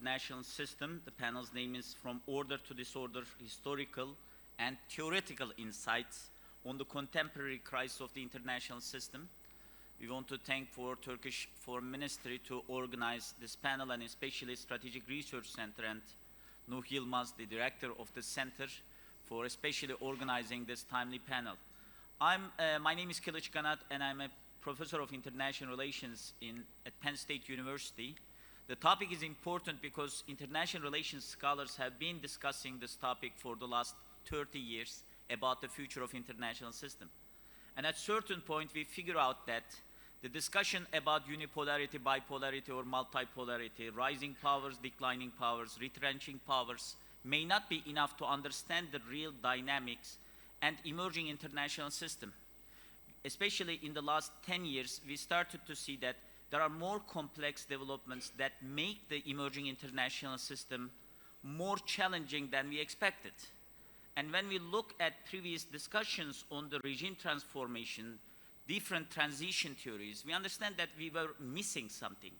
International System. The panel's name is From Order to Disorder, Historical and Theoretical Insights on the Contemporary Crisis of the International System. We want to thank for Turkish Foreign Ministry to organize this panel, and especially Strategic Research Center and Nuh Yilmaz, the director of the center, for especially organizing this timely panel. My name is Kılıç Kanat, and I'm a professor of international relations at Penn State University. The topic is important because international relations scholars have been discussing this topic for the last 30 years about the future of international system. And at a certain point, we figure out that the discussion about unipolarity, bipolarity, or multipolarity, rising powers, declining powers, retrenching powers, may not be enough to understand the real dynamics and emerging international system. Especially in the last 10 years, we started to see that there are more complex developments that make the emerging international system more challenging than we expected. And when we look at previous discussions on the regime transformation, different transition theories, we understand that we were missing something.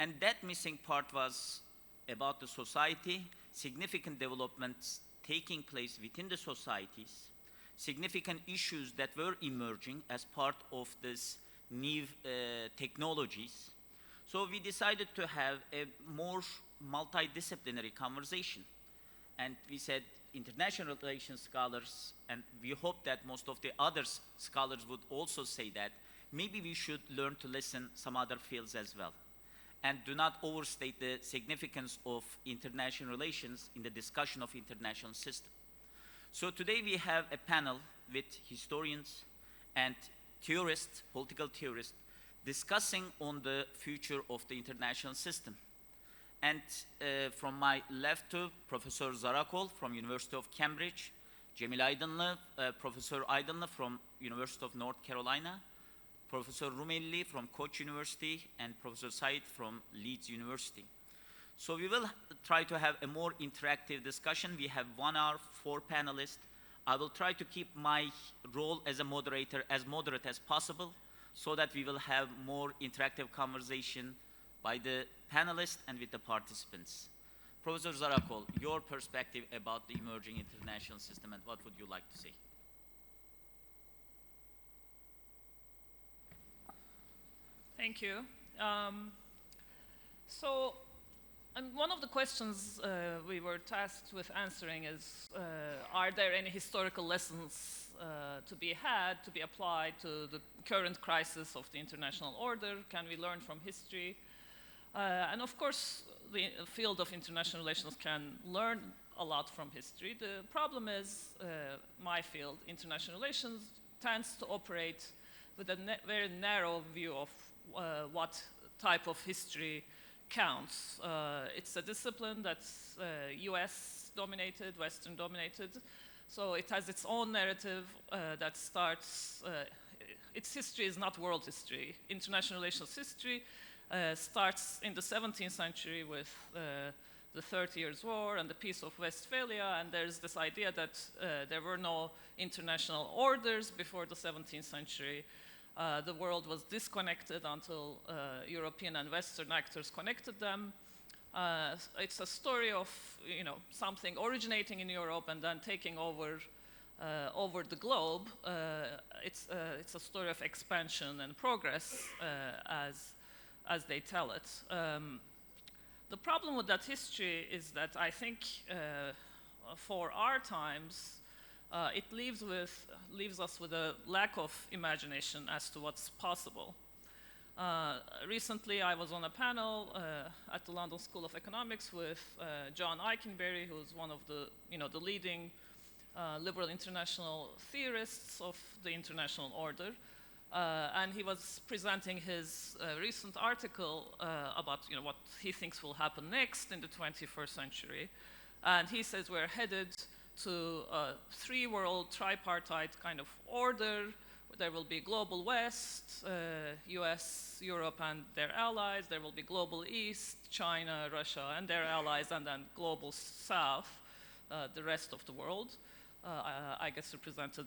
And that missing part was about the society, significant developments taking place within the societies, significant issues that were emerging as part of this new technologies. So we decided to have a more multidisciplinary conversation. And we said international relations scholars, and we hope that most of the other scholars would also say that, maybe we should learn to listen some other fields as well. And do not overstate the significance of international relations in the discussion of international system. So today we have a panel with historians and theorists, political theorists, discussing on the future of the international system. And from my left to Professor Zarakol from University of Cambridge, Cemil Aydınlı, Professor Aydınlı from University of North Carolina, Professor Rumeli from Koç University, and Professor Said from Leeds University. So we will try to have a more interactive discussion. We have 1 hour, 4 panelists. I will try to keep my role as a moderator as moderate as possible so that we will have more interactive conversation by the panelists and with the participants. Professor Zarakol, your perspective about the emerging international system, and what would you like to say? Thank you. One of the questions we were tasked with answering is, are there any historical lessons to be had, to be applied to the current crisis of the international order? Can we learn from history? And of course, the field of international relations can learn a lot from history. The problem is, my field, international relations, tends to operate with a very narrow view of what type of history counts. It's a discipline that's US dominated, Western dominated, so it has its own narrative that starts, its history is not world history. International relations history starts in the 17th century with the 30 Years' War and the Peace of Westphalia, and there's this idea that there were no international orders before the 17th century. The world was disconnected until European and Western actors connected them. It's a story of, something originating in Europe and then taking over the globe. It's a story of expansion and progress as they tell it. The problem with that history is that I think for our times, it leaves us with a lack of imagination as to what's possible. Recently, I was on a panel at the London School of Economics with John Eikenberry, who's one of the leading liberal international theorists of the international order. And he was presenting his recent article about what he thinks will happen next in the 21st century. And he says we're headed to a 3-world tripartite kind of order. There will be global West, US, Europe and their allies. There will be global East, China, Russia and their allies, and then global South, the rest of the world, I guess represented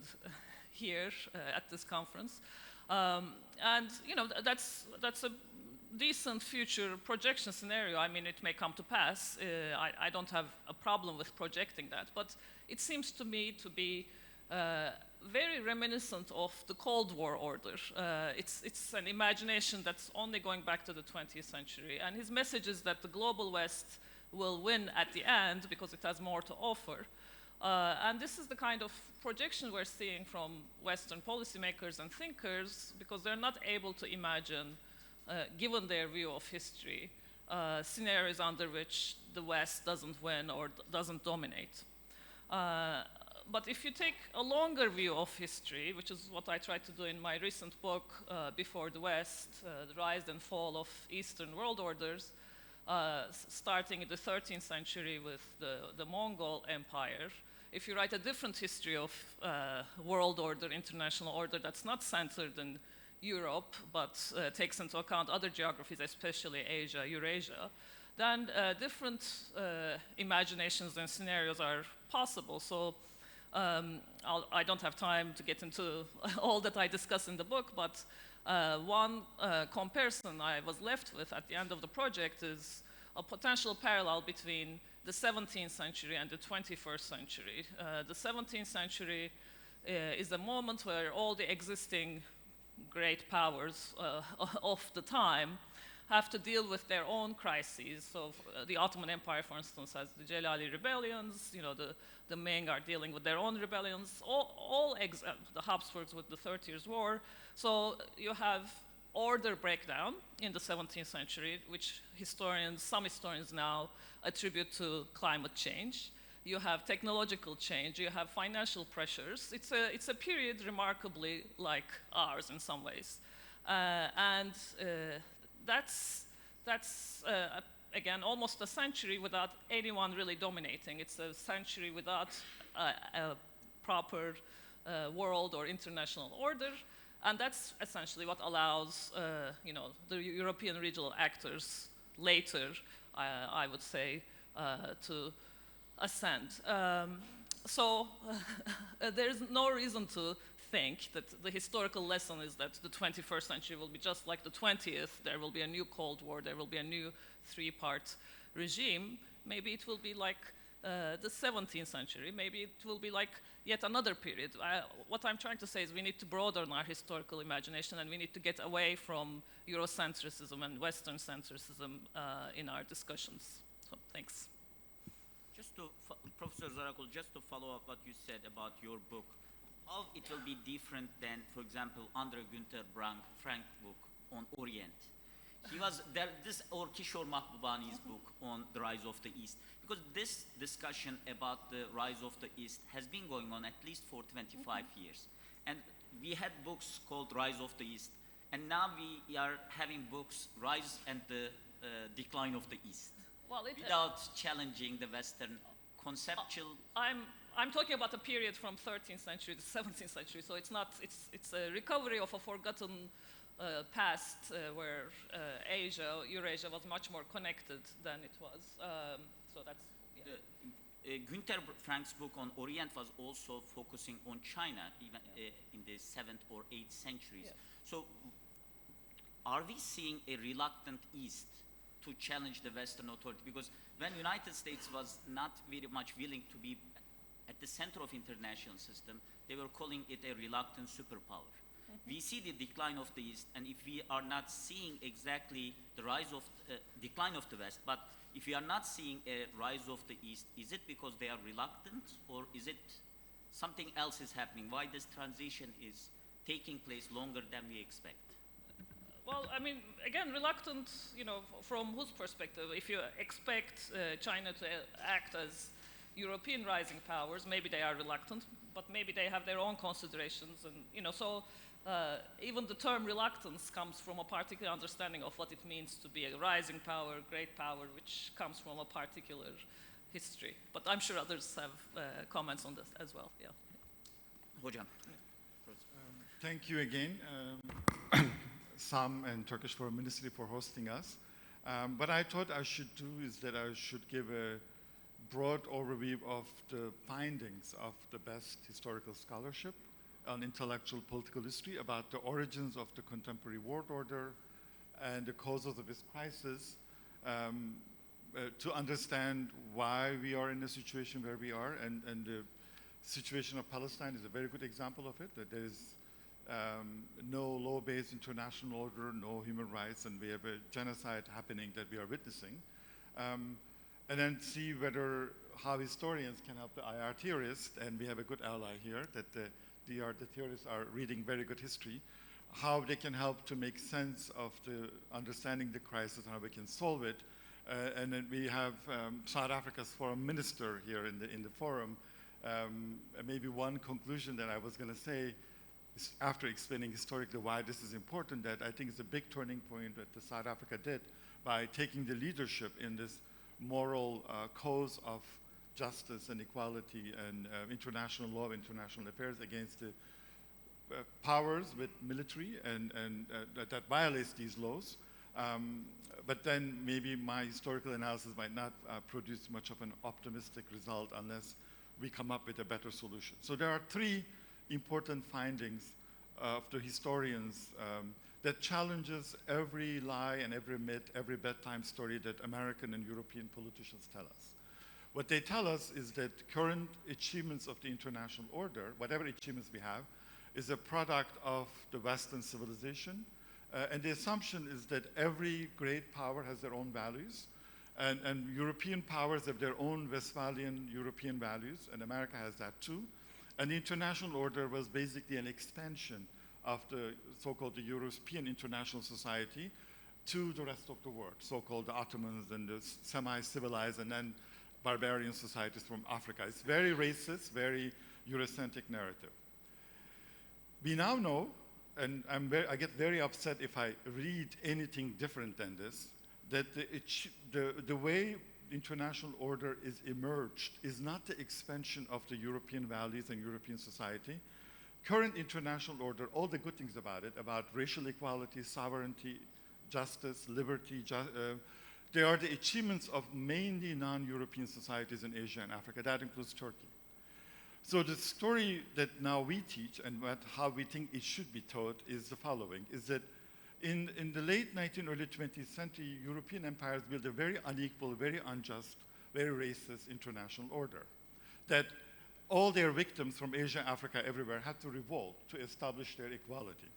here at this conference. And that's a decent future projection scenario. I mean, it may come to pass. I don't have a problem with projecting that, but it seems to me to be very reminiscent of the Cold War order. It's an imagination that's only going back to the 20th century, and his message is that the global West will win at the end because it has more to offer. And this is the kind of projection we're seeing from Western policymakers and thinkers because they're not able to imagine, given their view of history, scenarios under which the West doesn't win or doesn't dominate. But if you take a longer view of history, which is what I tried to do in my recent book, Before the West, The Rise and Fall of Eastern World Orders, starting in the 13th century with the Mongol Empire, if you write a different history of world order, international order, that's not centered in Europe, but takes into account other geographies, especially Asia, Eurasia, then different imaginations and scenarios are possible. So I don't have time to get into all that I discuss in the book, but one comparison I was left with at the end of the project is a potential parallel between the 17th century and the 21st century. The 17th century is a moment where all the existing great powers of the time have to deal with their own crises. So the Ottoman Empire, for instance, has the Celali rebellions. You know, the Ming are dealing with their own rebellions. The Habsburgs with the 30 Years' War. So you have order breakdown in the 17th century, which some historians now attribute to climate change. You have technological change. You have financial pressures. It's a period remarkably like ours in some ways, and that's again almost a century without anyone really dominating. It's a century without a proper world or international order, and that's essentially what allows the European regional actors later, I would say, to ascend. So there's no reason to think that the historical lesson is that the 21st century will be just like the 20th. There will be a new Cold War. There will be a new three-part regime. Maybe it will be like the 17th century. Maybe it will be like yet another period. What I'm trying to say is we need to broaden our historical imagination, and we need to get away from Eurocentrism and Western centrism in our discussions. So thanks. Professor Zarakol, just to follow up what you said about your book, how it will be different than, for example, Andre Günther Frank book on Orient. He was there, or Kishore Mahbubani's book on the rise of the East, because this discussion about the rise of the East has been going on at least for 25 years. And we had books called Rise of the East, and now we are having books Rise and the Decline of the East. Well, without challenging the Western conceptual. I'm talking about a period from 13th century to 17th century, so it's a recovery of a forgotten past where Eurasia was much more connected than it was. So that's, yeah. Günther Frank's book on Orient was also focusing on China, even in the 7th or 8th centuries. Yeah. So are we seeing a reluctant East to challenge the Western authority? Because when United States was not very much willing to be at the center of international system, they were calling it a reluctant superpower. Mm-hmm. We see the decline of the East, and if we are not seeing exactly the rise of decline of the West, but if we are not seeing a rise of the East, is it because they are reluctant, or is it something else is happening? Why this transition is taking place longer than we expect? Well, I mean, again, reluctant, from whose perspective? If you expect China to act as European rising powers, maybe they are reluctant, but maybe they have their own considerations. And, so even the term reluctance comes from a particular understanding of what it means to be a rising power, great power, which comes from a particular history. But I'm sure others have comments on this as well, yeah. Hocam. Thank you again. Sam and Turkish Foreign Ministry for hosting us. What I thought I should do is that I should give a broad overview of the findings of the best historical scholarship on intellectual political history about the origins of the contemporary world order and the causes of this crisis, to understand why we are in the situation where we are, and the situation of Palestine is a very good example of it, that there is no law-based international order, no human rights, and we have a genocide happening that we are witnessing. And then see how historians can help the IR theorists, and we have a good ally here, that the theorists are reading very good history, how they can help to make sense of the understanding the crisis and how we can solve it. And then we have South Africa's foreign minister here in the forum. Maybe one conclusion that I was going to say is, after explaining historically why this is important, that I think it's a big turning point that the South Africa did by taking the leadership in this moral cause of justice and equality and international law, international affairs against the powers with military and that violates these laws. But then maybe my historical analysis might not produce much of an optimistic result unless we come up with a better solution. So there are three important findings of the historians that challenges every lie and every myth, every bedtime story that American and European politicians tell us. What they tell us is that current achievements of the international order, whatever achievements we have, is a product of the Western civilization. And the assumption is that every great power has their own values, and European powers have their own Westphalian European values, and America has that too. And the international order was basically an expansion of the so-called the European international society to the rest of the world, so-called the Ottomans and the semi-civilized and then barbarian societies from Africa. It's very racist, very Eurocentric narrative. We now know, and I get very upset if I read anything different than this, that the way international order is emerged is not the expansion of the European values and European society. Current international order, all the good things about it, about racial equality, sovereignty, justice, liberty, they are the achievements of mainly non-European societies in Asia and Africa. That includes Turkey. So the story that now we teach and how we think it should be taught is the following, is that in the late 19th, early 20th century, European empires built a very unequal, very unjust, very racist international order. That all their victims from Asia, Africa, everywhere had to revolt to establish their equality.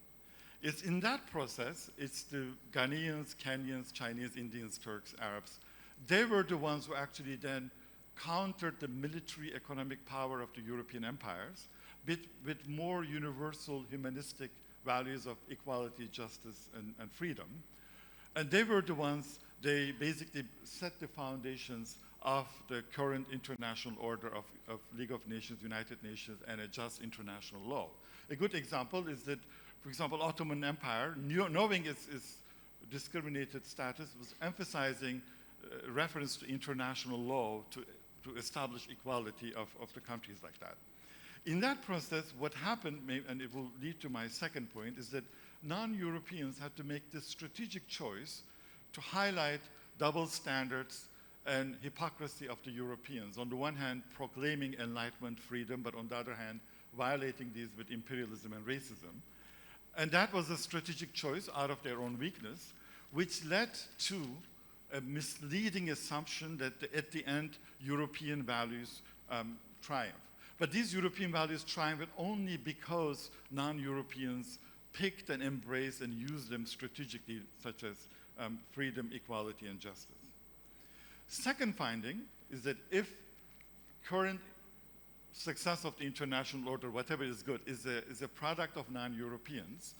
It's in that process, it's the Ghanaians, Kenyans, Chinese, Indians, Turks, Arabs. They were the ones who actually then countered the military economic power of the European empires with more universal humanistic values of equality, justice, and freedom. And they were the ones, they basically set the foundations of the current international order of League of Nations, United Nations, and a just international law. A good example is that, for example, Ottoman Empire, knowing its discriminated status, was emphasizing reference to international law to establish equality of the countries like that. In that process, what happened, and it will lead to my second point, is that non-Europeans had to make this strategic choice to highlight double standards and hypocrisy of the Europeans. On the one hand, proclaiming enlightenment, freedom, but on the other hand, violating these with imperialism and racism. And that was a strategic choice out of their own weakness, which led to a misleading assumption that at the end, European values triumph. But these European values triumphed only because non-Europeans picked and embraced and used them strategically, such as freedom, equality, and justice. Second finding is that if current success of the international order, whatever is good, is a product of non-Europeans,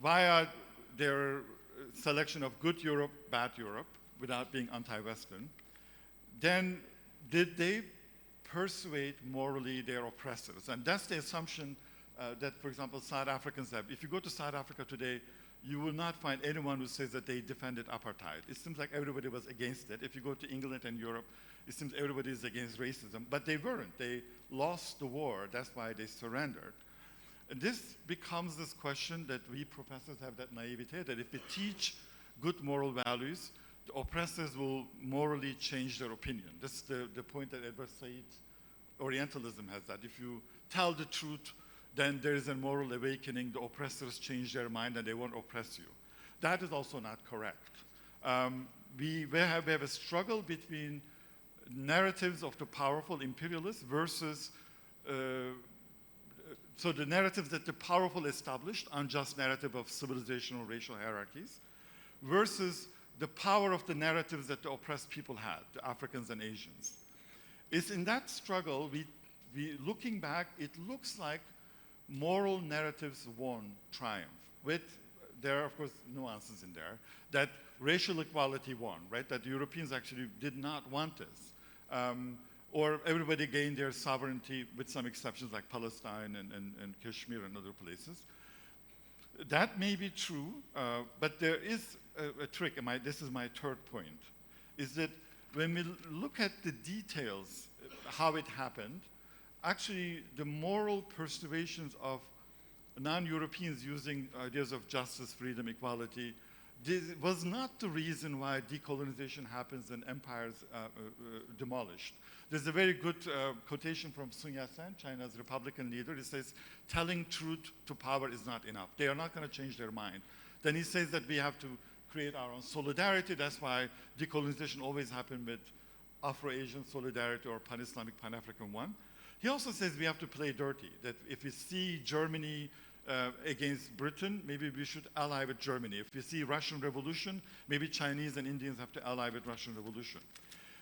via their selection of good Europe, bad Europe, without being anti-Western, then did they persuade morally their oppressors? And that's the assumption that, for example, South Africans have. If you go to South Africa today, you will not find anyone who says that they defended apartheid. It seems like everybody was against it. If you go to England and Europe, it seems everybody is against racism, but they weren't. They lost the war. That's why they surrendered. And this becomes this question that we professors have that naivete, that if we teach good moral values, the oppressors will morally change their opinion. That's the point that Edward Said Orientalism has, that if you tell the truth, then there is a moral awakening, the oppressors change their mind and they won't oppress you. That is also not correct. We have a struggle between narratives of the powerful imperialists versus so the narratives that the powerful established, unjust narrative of civilizational racial hierarchies, versus the power of the narratives that the oppressed people had, the Africans and Asians. It's in that struggle, looking back, it looks like moral narratives won triumph. There are, of course, nuances in there, that racial equality won, right? That the Europeans actually did not want this. Or everybody gained their sovereignty, with some exceptions like Palestine and Kashmir and other places. That may be true, but there is a trick, and this is my third point, is that when we look at the details, how it happened, actually the moral persuasions of non-Europeans using ideas of justice, freedom, equality, this was not the reason why decolonization happens and empires demolished. There's a very good quotation from Sun Yat-sen, China's Republican leader. He says, telling truth to power is not enough. They are not going to change their mind. Then he says that we have to create our own solidarity. That's why decolonization always happened with Afro-Asian solidarity or pan-Islamic, pan-African one. He also says we have to play dirty, that if we see Germany against Britain, maybe we should ally with Germany. If we see Russian Revolution, maybe Chinese and Indians have to ally with Russian Revolution.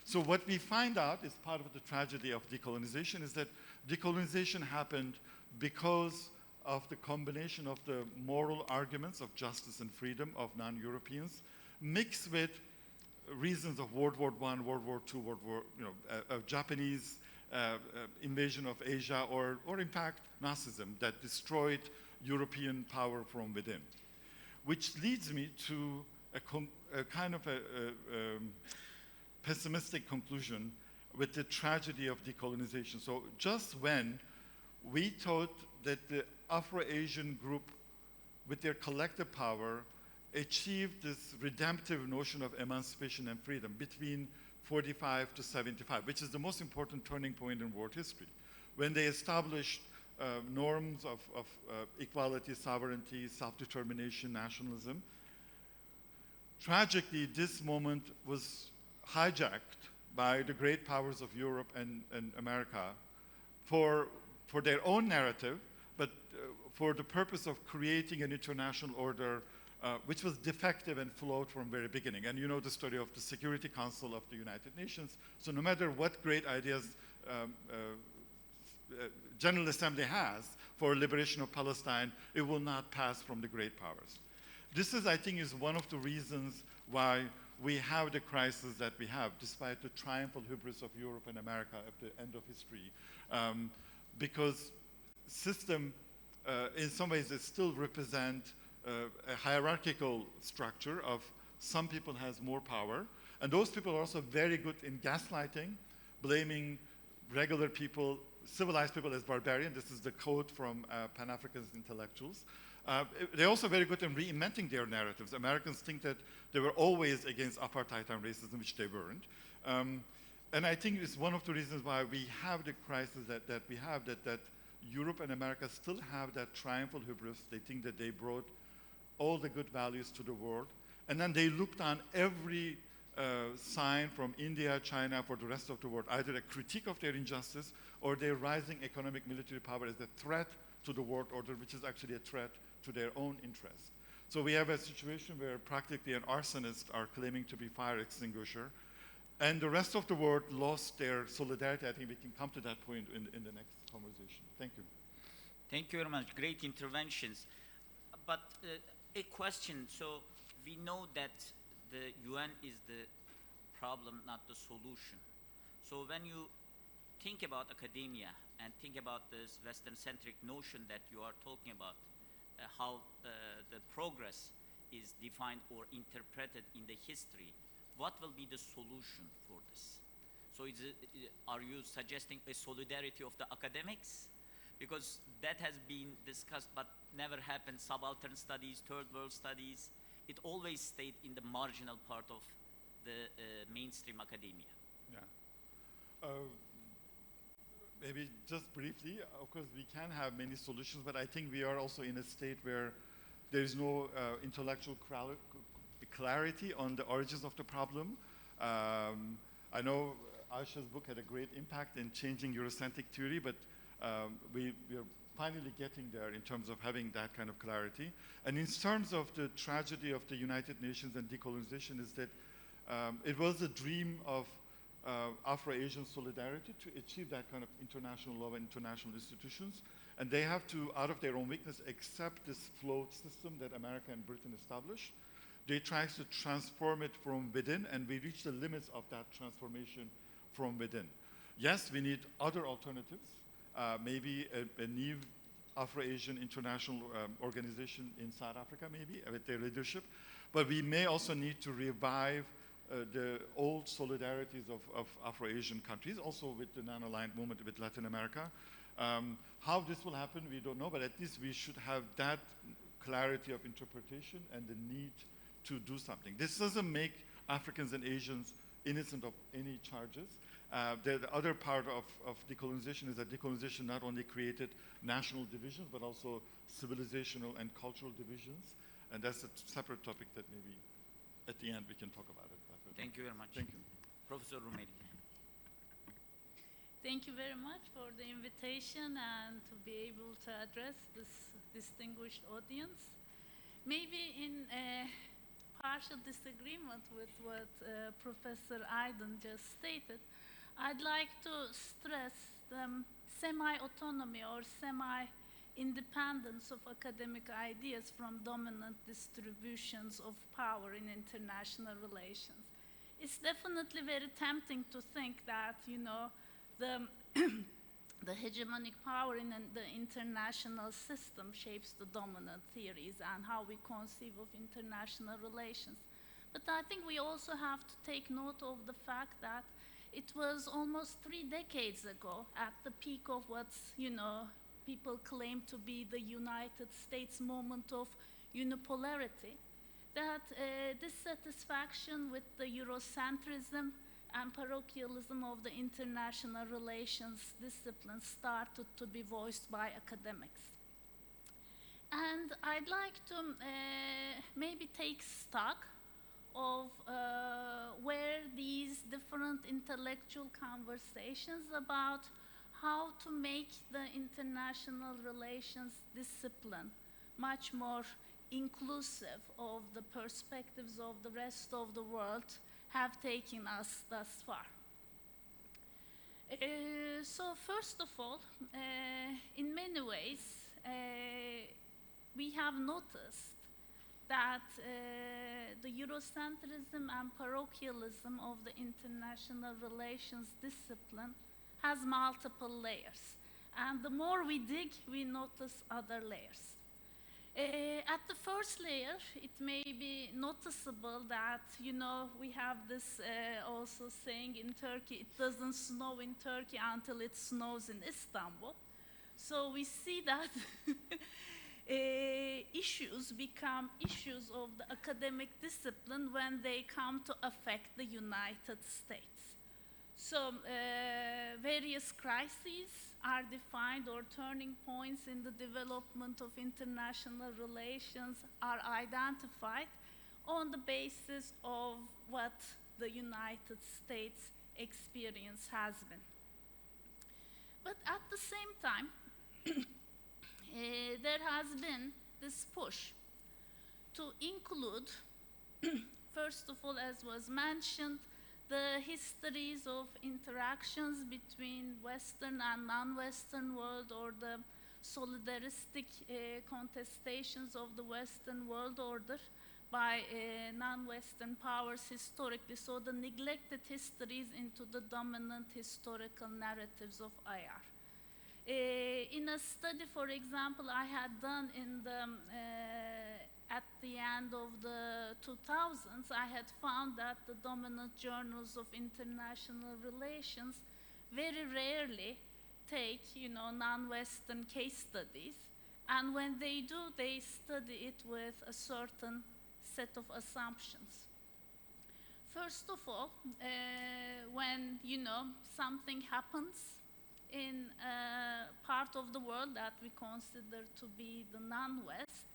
So what we find out is part of the tragedy of decolonization is that decolonization happened because of the combination of the moral arguments of justice and freedom of non-Europeans mixed with reasons of World War I, World War II, Japanese invasion of Asia, or in fact Nazism that destroyed European power from within. Which leads me to a kind of a pessimistic conclusion with the tragedy of decolonization. So just when we thought that the Afro-Asian group, with their collective power, achieved this redemptive notion of emancipation and freedom between 45 to 75, which is the most important turning point in world history, when they established norms of equality, sovereignty, self-determination, nationalism. Tragically, this moment was hijacked by the great powers of Europe and America for their own narrative, but for the purpose of creating an international order which was defective and flawed from very beginning. And you know the story of the Security Council of the United Nations. So no matter what great ideas General Assembly has for liberation of Palestine, it will not pass from the great powers. This is, I think, is one of the reasons why we have the crisis that we have, despite the triumphal hubris of Europe and America at the end of history. Because system, in some ways, it still represent a hierarchical structure of some people has more power, and those people are also very good in gaslighting, blaming regular people, civilized people as barbarian. This is the quote from Pan-African intellectuals. They're also very good in reinventing their narratives. Americans think that they were always against apartheid and racism, which they weren't. And I think it's one of the reasons why we have the crisis that we have, that Europe and America still have that triumphal hubris. They think that they brought all the good values to the world. And then they looked on every sign from India, China, for the rest of the world, either a critique of their injustice or their rising economic military power as a threat to the world order, which is actually a threat to their own interest. So we have a situation where practically an arsonist are claiming to be fire extinguisher, and the rest of the world lost their solidarity. I think we can come to that point in the next conversation. Thank you. Thank you very much. Great interventions. But a question. So we know that the UN is the problem, not the solution. So when you think about academia and think about this Western-centric notion that you are talking about, how the progress is defined or interpreted in the history, what will be the solution for this? So are you suggesting a solidarity of the academics? Because that has been discussed but never happened. Subaltern studies, third world studies, it always stayed in the marginal part of the mainstream academia. Yeah. Maybe just briefly, of course, we can have many solutions, but I think we are also in a state where there is no intellectual clarity on the origins of the problem. I know Aisha's book had a great impact in changing Eurocentric theory, but we are finally getting there in terms of having that kind of clarity. And in terms of the tragedy of the United Nations and decolonization is that it was a dream of Afro-Asian solidarity to achieve that kind of international law and international institutions. And they have to, out of their own weakness, accept this flawed system that America and Britain established. They try to transform it from within, and we reach the limits of that transformation from within. Yes, we need other alternatives, maybe a new Afro-Asian international organization in South Africa, maybe, with their leadership. But we may also need to revive the old solidarities of Afro-Asian countries, also with the non-aligned movement with Latin America. How this will happen, we don't know, but at least we should have that clarity of interpretation and the need to do something. This doesn't make Africans and Asians innocent of any charges. The other part of decolonization is that decolonization not only created national divisions, but also civilizational and cultural divisions. And that's a separate topic that maybe at the end we can talk about it. Thank you very much. Thank you. Professor Rumeli. Thank you very much for the invitation and to be able to address this distinguished audience. Maybe in partial disagreement with what Professor Aydın just stated, I'd like to stress the semi-autonomy or semi-independence of academic ideas from dominant distributions of power in international relations. It's definitely very tempting to think that, you know, the hegemonic power in the international system shapes the dominant theories and how we conceive of international relations. But I think we also have to take note of the fact that it was almost 3 decades ago, at the peak of what's, you know, people claim to be the United States moment of unipolarity, that dissatisfaction with the Eurocentrism and parochialism of the international relations discipline started to be voiced by academics. And I'd like to maybe take stock of where these different intellectual conversations about how to make the international relations discipline much more inclusive of the perspectives of the rest of the world have taken us thus far. So first of all, in many ways, we have noticed that the Eurocentrism and parochialism of the international relations discipline has multiple layers. And the more we dig, we notice other layers. At the first layer, it may be noticeable that, you know, we have this also saying in Turkey, it doesn't snow in Turkey until it snows in Istanbul. So we see that issues become issues of the academic discipline when they come to affect the United States. So various crises are defined, or turning points in the development of international relations are identified on the basis of what the United States experience has been. But at the same time, there has been this push to include, first of all, as was mentioned, the histories of interactions between Western and non-Western world, or the solidaristic contestations of the Western world order by non-Western powers historically, so the neglected histories into the dominant historical narratives of IR. In a study, for example, I had done in the at the end of the 2000s, I had found that the dominant journals of international relations very rarely take, you know, non-Western case studies, and when they do, they study it with a certain set of assumptions. First of all, when, you know, something happens in a part of the world that we consider to be the non-West,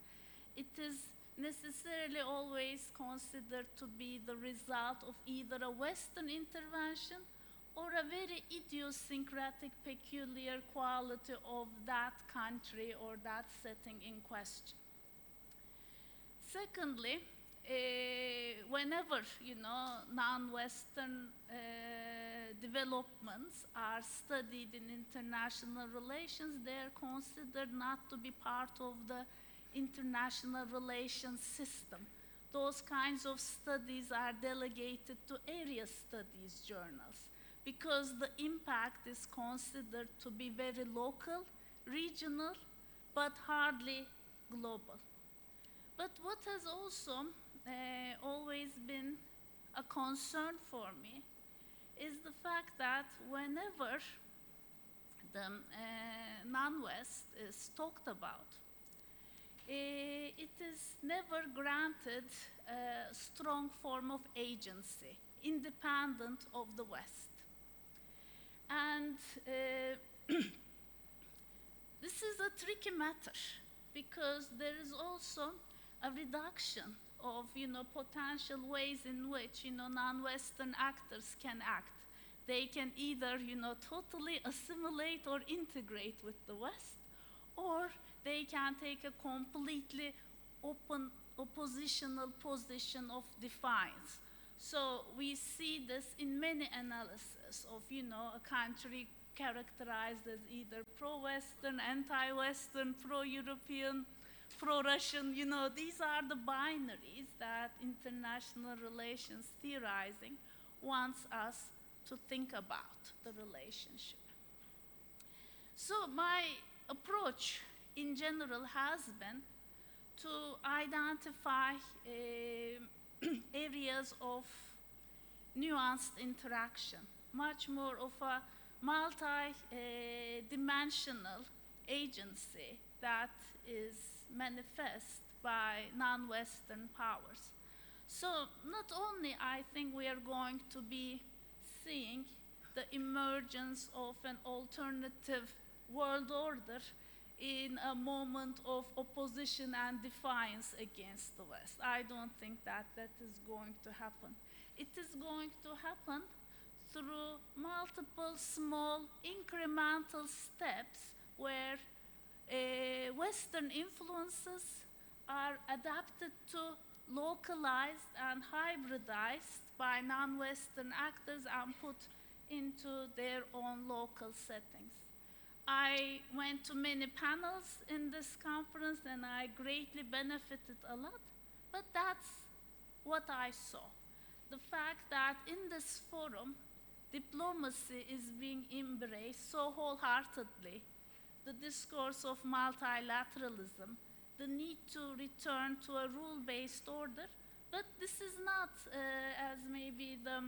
it is necessarily always considered to be the result of either a Western intervention or a very idiosyncratic, peculiar quality of that country or that setting in question. Secondly, whenever non-Western developments are studied in international relations, they are considered not to be part of the international relations system. Those kinds of studies are delegated to area studies journals because the impact is considered to be very local, regional, but hardly global. But what has also always been a concern for me is the fact that whenever the non-West is talked about, it is never granted a strong form of agency, independent of the West. And this is a tricky matter because there is also a reduction of potential ways in which non-Western actors can act. They can either totally assimilate or integrate with the West, or they can take a completely open oppositional position of defiance. So we see this in many analyses of a country characterized as either pro-Western, anti-Western, pro-European, pro-Russian. These are the binaries that international relations theorizing wants us to think about the relationship. So my approach in general has been to identify areas of nuanced interaction, much more of a multi-dimensional agency that is manifest by non-Western powers. So not only I think we are going to be seeing the emergence of an alternative world order in a moment of opposition and defiance against the West. I don't think that is going to happen. It is going to happen through multiple small incremental steps where Western influences are adapted to, localized and hybridized by non-Western actors and put into their own local settings. I went to many panels in this conference and I greatly benefited a lot, but that's what I saw. The fact that in this forum, diplomacy is being embraced so wholeheartedly, the discourse of multilateralism, the need to return to a rule-based order, but this is not, as maybe the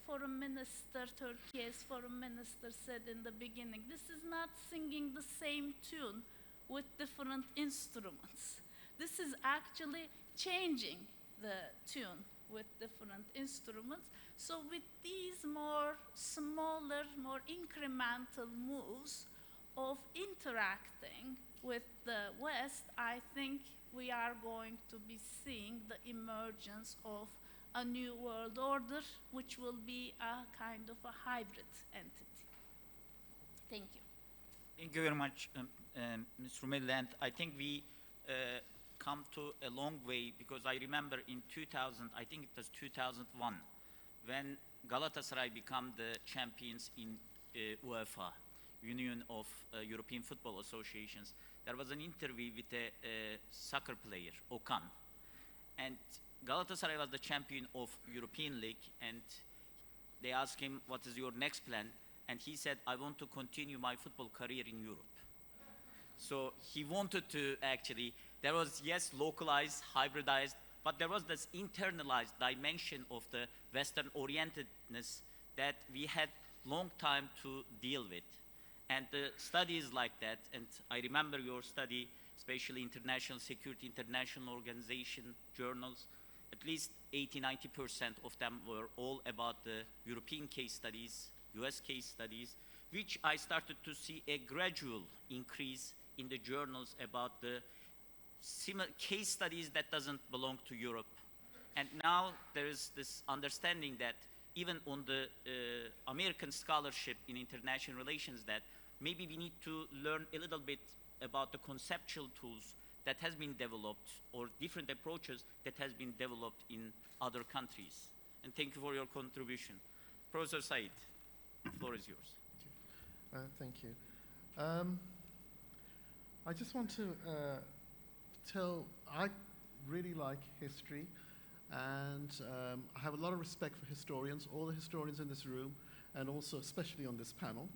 foreign minister, Turkey's foreign minister said in the beginning, this is not singing the same tune with different instruments. This is actually changing the tune with different instruments. So with these more smaller, more incremental moves of interacting with the West, I think we are going to be seeing the emergence of a new world order, which will be a kind of a hybrid entity. Thank you. Thank you very much, Ms. Rumeli. And I think we come to a long way because I remember in 2000, I think it was 2001, when Galatasaray became the champions in UEFA, Union of European Football Associations. There was an interview with a soccer player, Okan, and Galatasaray was the champion of European League, and they asked him, what is your next plan? And he said, I want to continue my football career in Europe. So he wanted to actually, there was, yes, localized, hybridized, but there was this internalized dimension of the Western orientedness that we had long time to deal with. And the studies like that, and I remember your study, especially International Security, International Organization journals, at least 80–90% of them were all about the European case studies, US case studies, which I started to see a gradual increase in the journals about the similar case studies that doesn't belong to Europe. And now there is this understanding that even on the American scholarship in international relations, that maybe we need to learn a little bit about the conceptual tools that has been developed, or different approaches that has been developed in other countries. And thank you for your contribution. Professor Said, the floor is yours. Thank you. I just want to I really like history, and I have a lot of respect for historians, all the historians in this room, and also especially on this panel.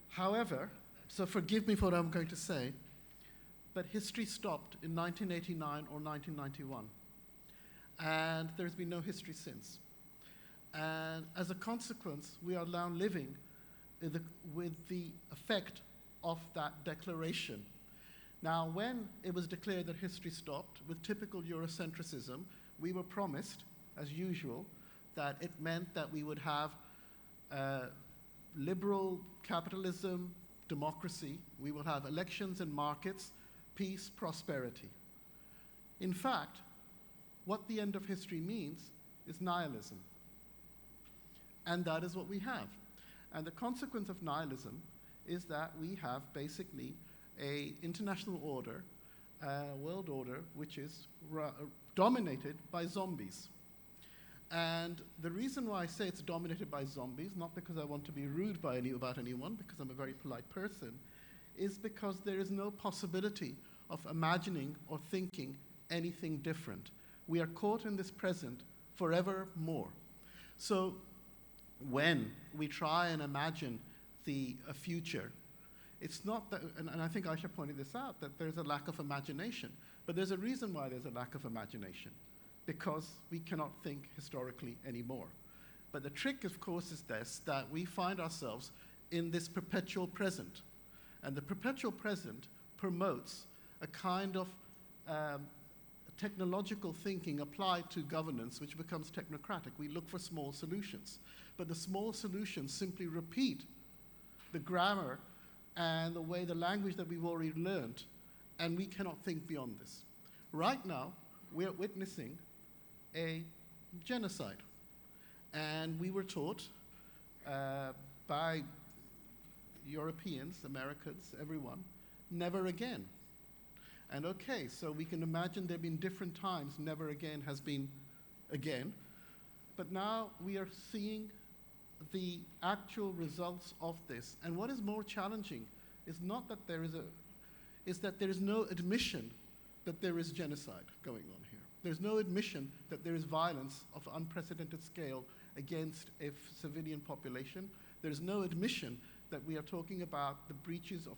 However, so forgive me for what I'm going to say, but history stopped in 1989 or 1991, and there's been no history since. And as a consequence, we are now living with the effect of that declaration. Now, when it was declared that history stopped, with typical Eurocentrism, we were promised, as usual, that it meant that we would have liberal capitalism, democracy, we will have elections and markets, peace, prosperity. In fact, what the end of history means is nihilism. And that is what we have. And the consequence of nihilism is that we have basically an international order, world order, which is dominated by zombies. And the reason why I say it's dominated by zombies, not because I want to be rude about anyone, because I'm a very polite person, is because there is no possibility of imagining or thinking anything different. We are caught in this present forevermore. So when we try and imagine a future, it's not that, and I think Aisha pointed this out, that there's a lack of imagination. But there's a reason why there's a lack of imagination, because we cannot think historically anymore. But the trick, of course, is this, that we find ourselves in this perpetual present. And the perpetual present promotes a kind of technological thinking applied to governance, which becomes technocratic. We look for small solutions. But the small solutions simply repeat the grammar and the language that we've already learned, and we cannot think beyond this. Right now, we're witnessing a genocide. And we were taught by Europeans, Americans, everyone, never again. And okay, so we can imagine there have been different times, never again has been again. But now we are seeing the actual results of this. And what is more challenging is not that is that there is no admission that there is genocide going on here. There's no admission that there is violence of unprecedented scale against a civilian population. There's no admission that we are talking about the breaches of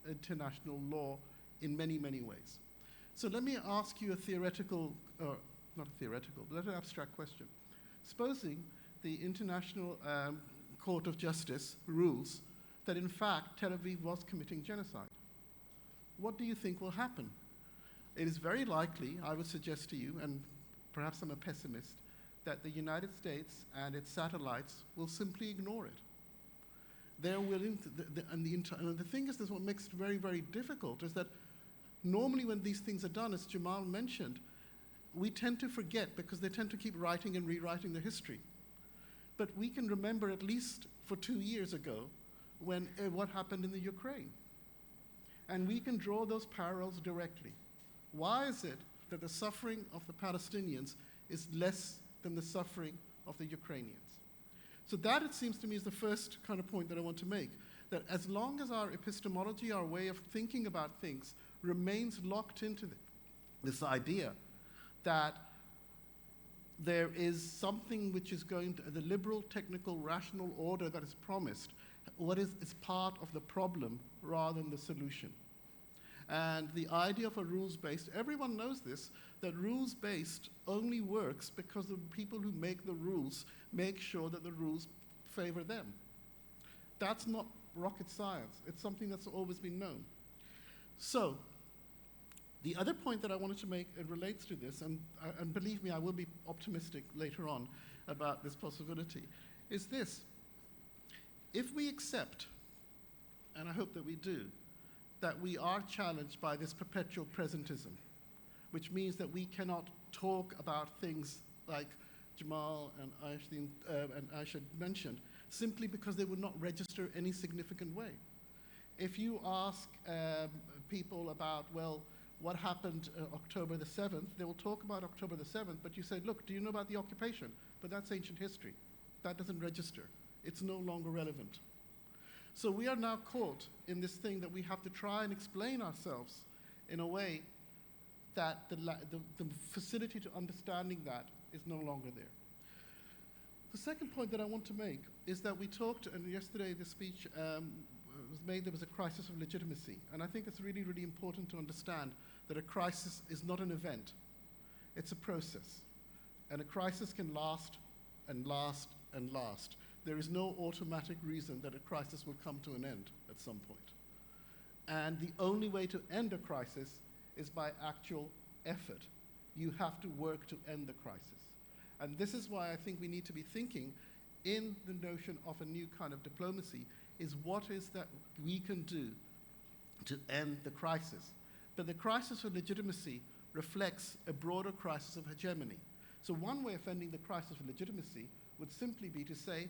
international law in many, many ways. So let me ask you a theoretical, or not a theoretical, but an abstract question. Supposing the International Court of Justice rules that in fact Tel Aviv was committing genocide, what do you think will happen? It is very likely, I would suggest to you, and perhaps I'm a pessimist, that the United States and its satellites will simply ignore it. They're willing to, and the thing is, this what makes it very, very difficult is that normally when these things are done, as Jamal mentioned, we tend to forget because they tend to keep writing and rewriting the history. But we can remember at least for 2 years ago when what happened in the Ukraine. And we can draw those parallels directly. Why is it that the suffering of the Palestinians is less than the suffering of the Ukrainians? So that, it seems to me, is the first kind of point that I want to make, that as long as our epistemology, our way of thinking about things, remains locked into this idea that there is something which is going to, the liberal, technical, rational order that is promised, what is part of the problem rather than the solution. And the idea of a rules-based, everyone knows this, that rules-based only works because the people who make the rules make sure that the rules favor them. That's not rocket science. It's something that's always been known. So, the other point that I wanted to make, it relates to this, and believe me, I will be optimistic later on about this possibility, is this. If we accept, and I hope that we do, that we are challenged by this perpetual presentism, which means that we cannot talk about things like Jamal and Aisha mentioned, simply because they would not register any significant way. If you ask people about, well, what happened October the 7th, they will talk about October the 7th, but you say, look, do you know about the occupation? But that's ancient history. That doesn't register. It's no longer relevant. So we are now caught in this thing that we have to try and explain ourselves in a way that the facility to understanding that is no longer there. The second point that I want to make is that we talked, and yesterday the speech was made, there was a crisis of legitimacy. And I think it's really, really important to understand that a crisis is not an event. It's a process. And a crisis can last and last and last. There is no automatic reason that a crisis will come to an end at some point. And the only way to end a crisis is by actual effort. You have to work to end the crisis. And this is why I think we need to be thinking in the notion of a new kind of diplomacy, is what is that we can do to end the crisis. But the crisis of legitimacy reflects a broader crisis of hegemony. So one way of ending the crisis of legitimacy would simply be to say,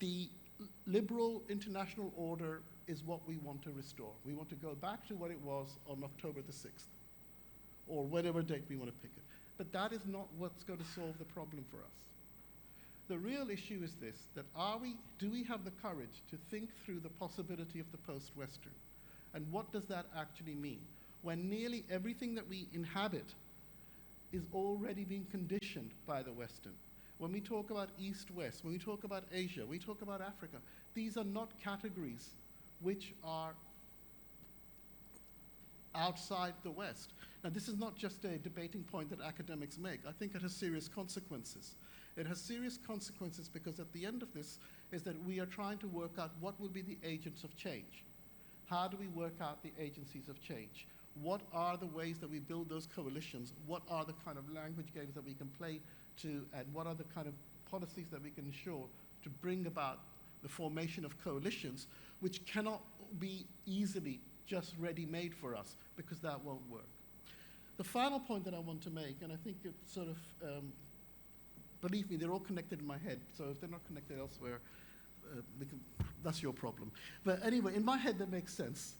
the liberal international order is what we want to restore. We want to go back to what it was on October the 6th, or whatever date we want to pick it. But that is not what's going to solve the problem for us. The real issue is this, that do we have the courage to think through the possibility of the post-Western? And what does that actually mean? When nearly everything that we inhabit is already being conditioned by the Western. When we talk about East-West, when we talk about Asia, we talk about Africa, these are not categories which are outside the West. Now, this is not just a debating point that academics make. I think it has serious consequences. It has serious consequences because at the end of this is that we are trying to work out what will be the agents of change. How do we work out the agencies of change? What are the ways that we build those coalitions? What are the kind of language games that we can play to, and what are the kind of policies that we can ensure to bring about the formation of coalitions, which cannot be easily just ready-made for us, because that won't work. The final point that I want to make, and I think it's sort of, believe me, they're all connected in my head, so if they're not connected elsewhere, that's your problem. But anyway, in my head that makes sense.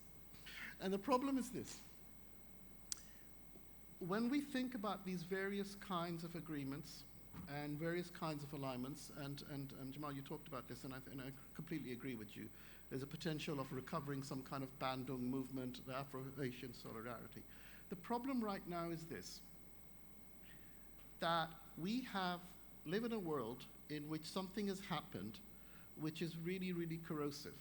And the problem is this. When we think about these various kinds of agreements and various kinds of alignments, and Jamal, you talked about this, and I completely agree with you. There's a potential of recovering some kind of Bandung movement, the Afro-Asian solidarity. The problem right now is this, that we live in a world in which something has happened which is really, really corrosive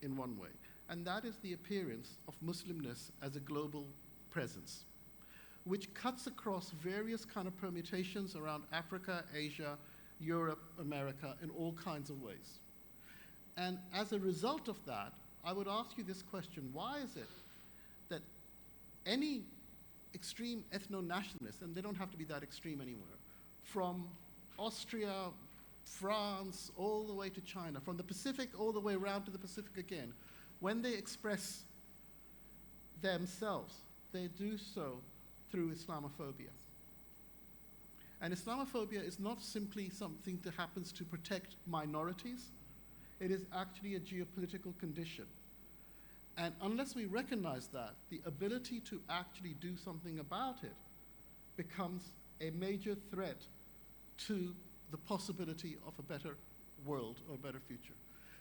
in one way, and that is the appearance of Muslimness as a global presence, which cuts across various kind of permutations around Africa, Asia, Europe, America, in all kinds of ways. And as a result of that, I would ask you this question: why is it that any extreme ethno-nationalist, and they don't have to be that extreme anywhere, from Austria, France, all the way to China, from the Pacific all the way around to the Pacific again, when they express themselves, they do so through Islamophobia. And Islamophobia is not simply something that happens to protect minorities. It is actually a geopolitical condition. And unless we recognize that, the ability to actually do something about it becomes a major threat to the possibility of a better world or a better future.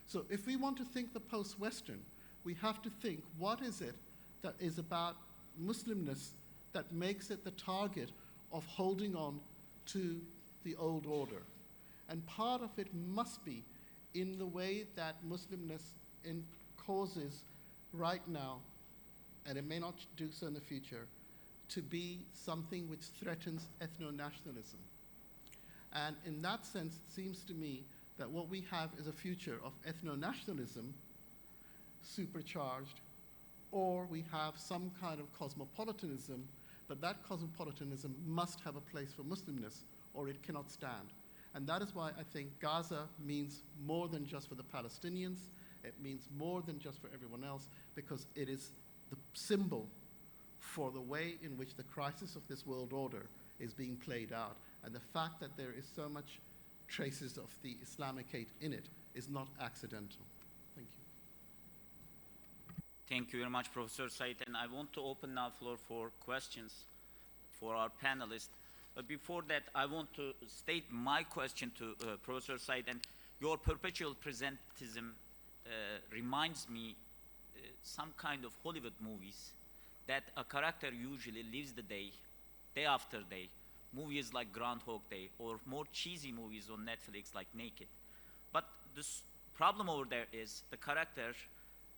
So if we want to think the post-Western, we have to think, what is it that is about Muslimness that makes it the target of holding on to the old order? And part of it must be in the way that Muslimness causes right now, and it may not do so in the future, to be something which threatens ethno-nationalism. And in that sense, it seems to me that what we have is a future of ethno-nationalism supercharged, or we have some kind of cosmopolitanism, but that cosmopolitanism must have a place for Muslimness, or it cannot stand. And that is why I think Gaza means more than just for the Palestinians. It means more than just for everyone else because it is the symbol for the way in which the crisis of this world order is being played out. And the fact that there is so much traces of the Islamic hate in it is not accidental. Thank you. Thank you very much, Professor Said. And I want to open now floor for questions for our panelists. But before that, I want to state my question to Professor Said. And your perpetual presentism reminds me some kind of Hollywood movies that a character usually lives the day, day after day. Movies like Groundhog Day or more cheesy movies on Netflix like Naked. But the problem over there is the character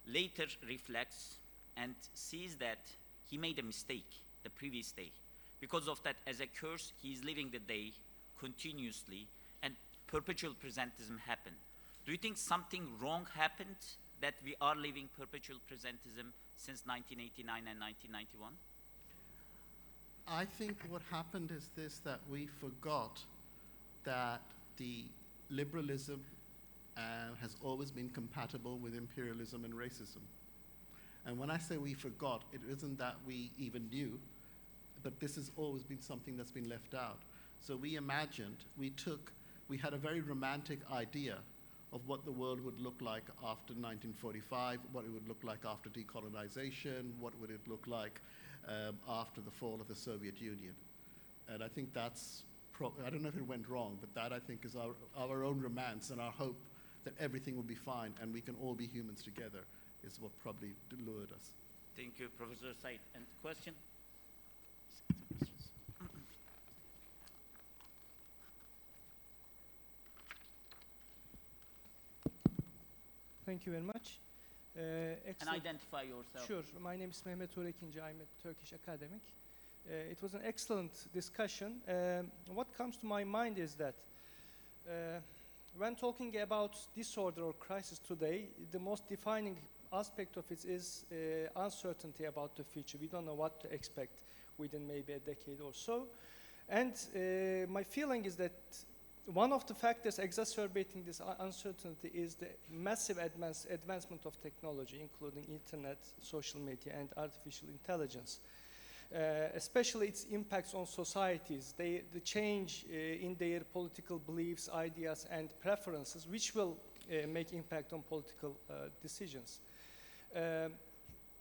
later reflects and sees that he made a mistake the previous day. Because of that, as a curse, he is living the day continuously and perpetual presentism happened. Do you think something wrong happened that we are living perpetual presentism since 1989 and 1991? I think what happened is this, that we forgot that the liberalism has always been compatible with imperialism and racism. And when I say we forgot, it isn't that we even knew, but this has always been something that's been left out. So we imagined, we had a very romantic idea of what the world would look like after 1945, what it would look like after decolonization, what would it look like after the fall of the Soviet Union. And I think that's, I don't know if it went wrong, but that I think is our own romance and our hope that everything will be fine and we can all be humans together is what probably lured us. Thank you, Professor Said. And question? Thank you very much. And Excellent. identify yourself. Sure. My name is Mehmet Urekinci. I'm a Turkish academic. It was an excellent discussion. What comes to my mind is that when talking about disorder or crisis today, the most defining aspect of it is uncertainty about the future. We don't know what to expect within maybe a decade or so. And my feeling is that one of the factors exacerbating this uncertainty is the massive advancement of technology, including internet, social media, and artificial intelligence. Especially its impacts on societies, the change in their political beliefs, ideas, and preferences, which will make impact on political decisions.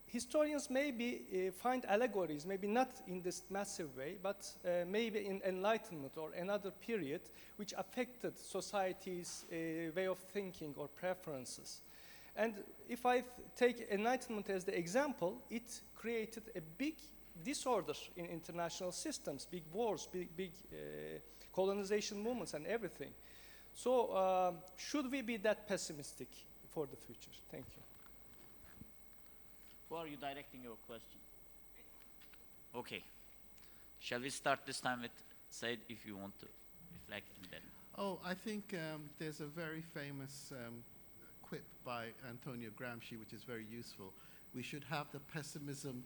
Historians maybe find allegories, maybe not in this massive way, but maybe in Enlightenment or another period which affected society's way of thinking or preferences. And if I take Enlightenment as the example, it created a big disorder in international systems, big wars, big colonization movements and everything. So should we be that pessimistic for the future? Thank you. Who are you directing your question? Okay. Shall we start this time with Said, if you want to reflect, and then? Oh, I think there's a very famous quip by Antonio Gramsci, which is very useful. We should have the pessimism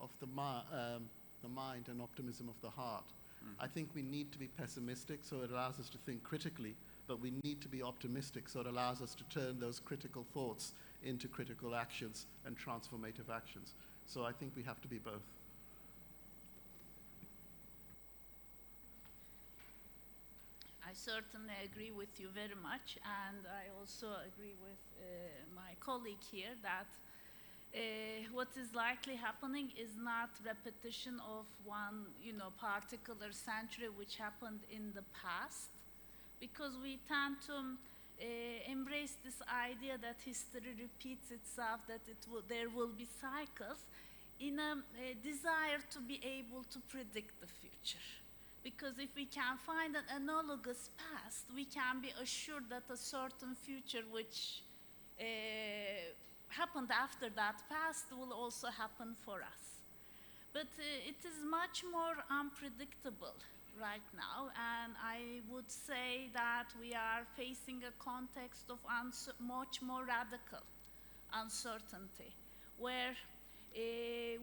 of the mind and optimism of the heart. Mm-hmm. I think we need to be pessimistic, so it allows us to think critically, but we need to be optimistic, so it allows us to turn those critical thoughts into critical actions and transformative actions. So I think we have to be both. I certainly agree with you very much, and I also agree with my colleague here that what is likely happening is not repetition of one, particular century which happened in the past, because we tend to embrace this idea that history repeats itself, that there will be cycles, in a desire to be able to predict the future. Because if we can find an analogous past, we can be assured that a certain future which happened after that past will also happen for us. But it is much more unpredictable right now, and I would say that we are facing a context of much more radical uncertainty, where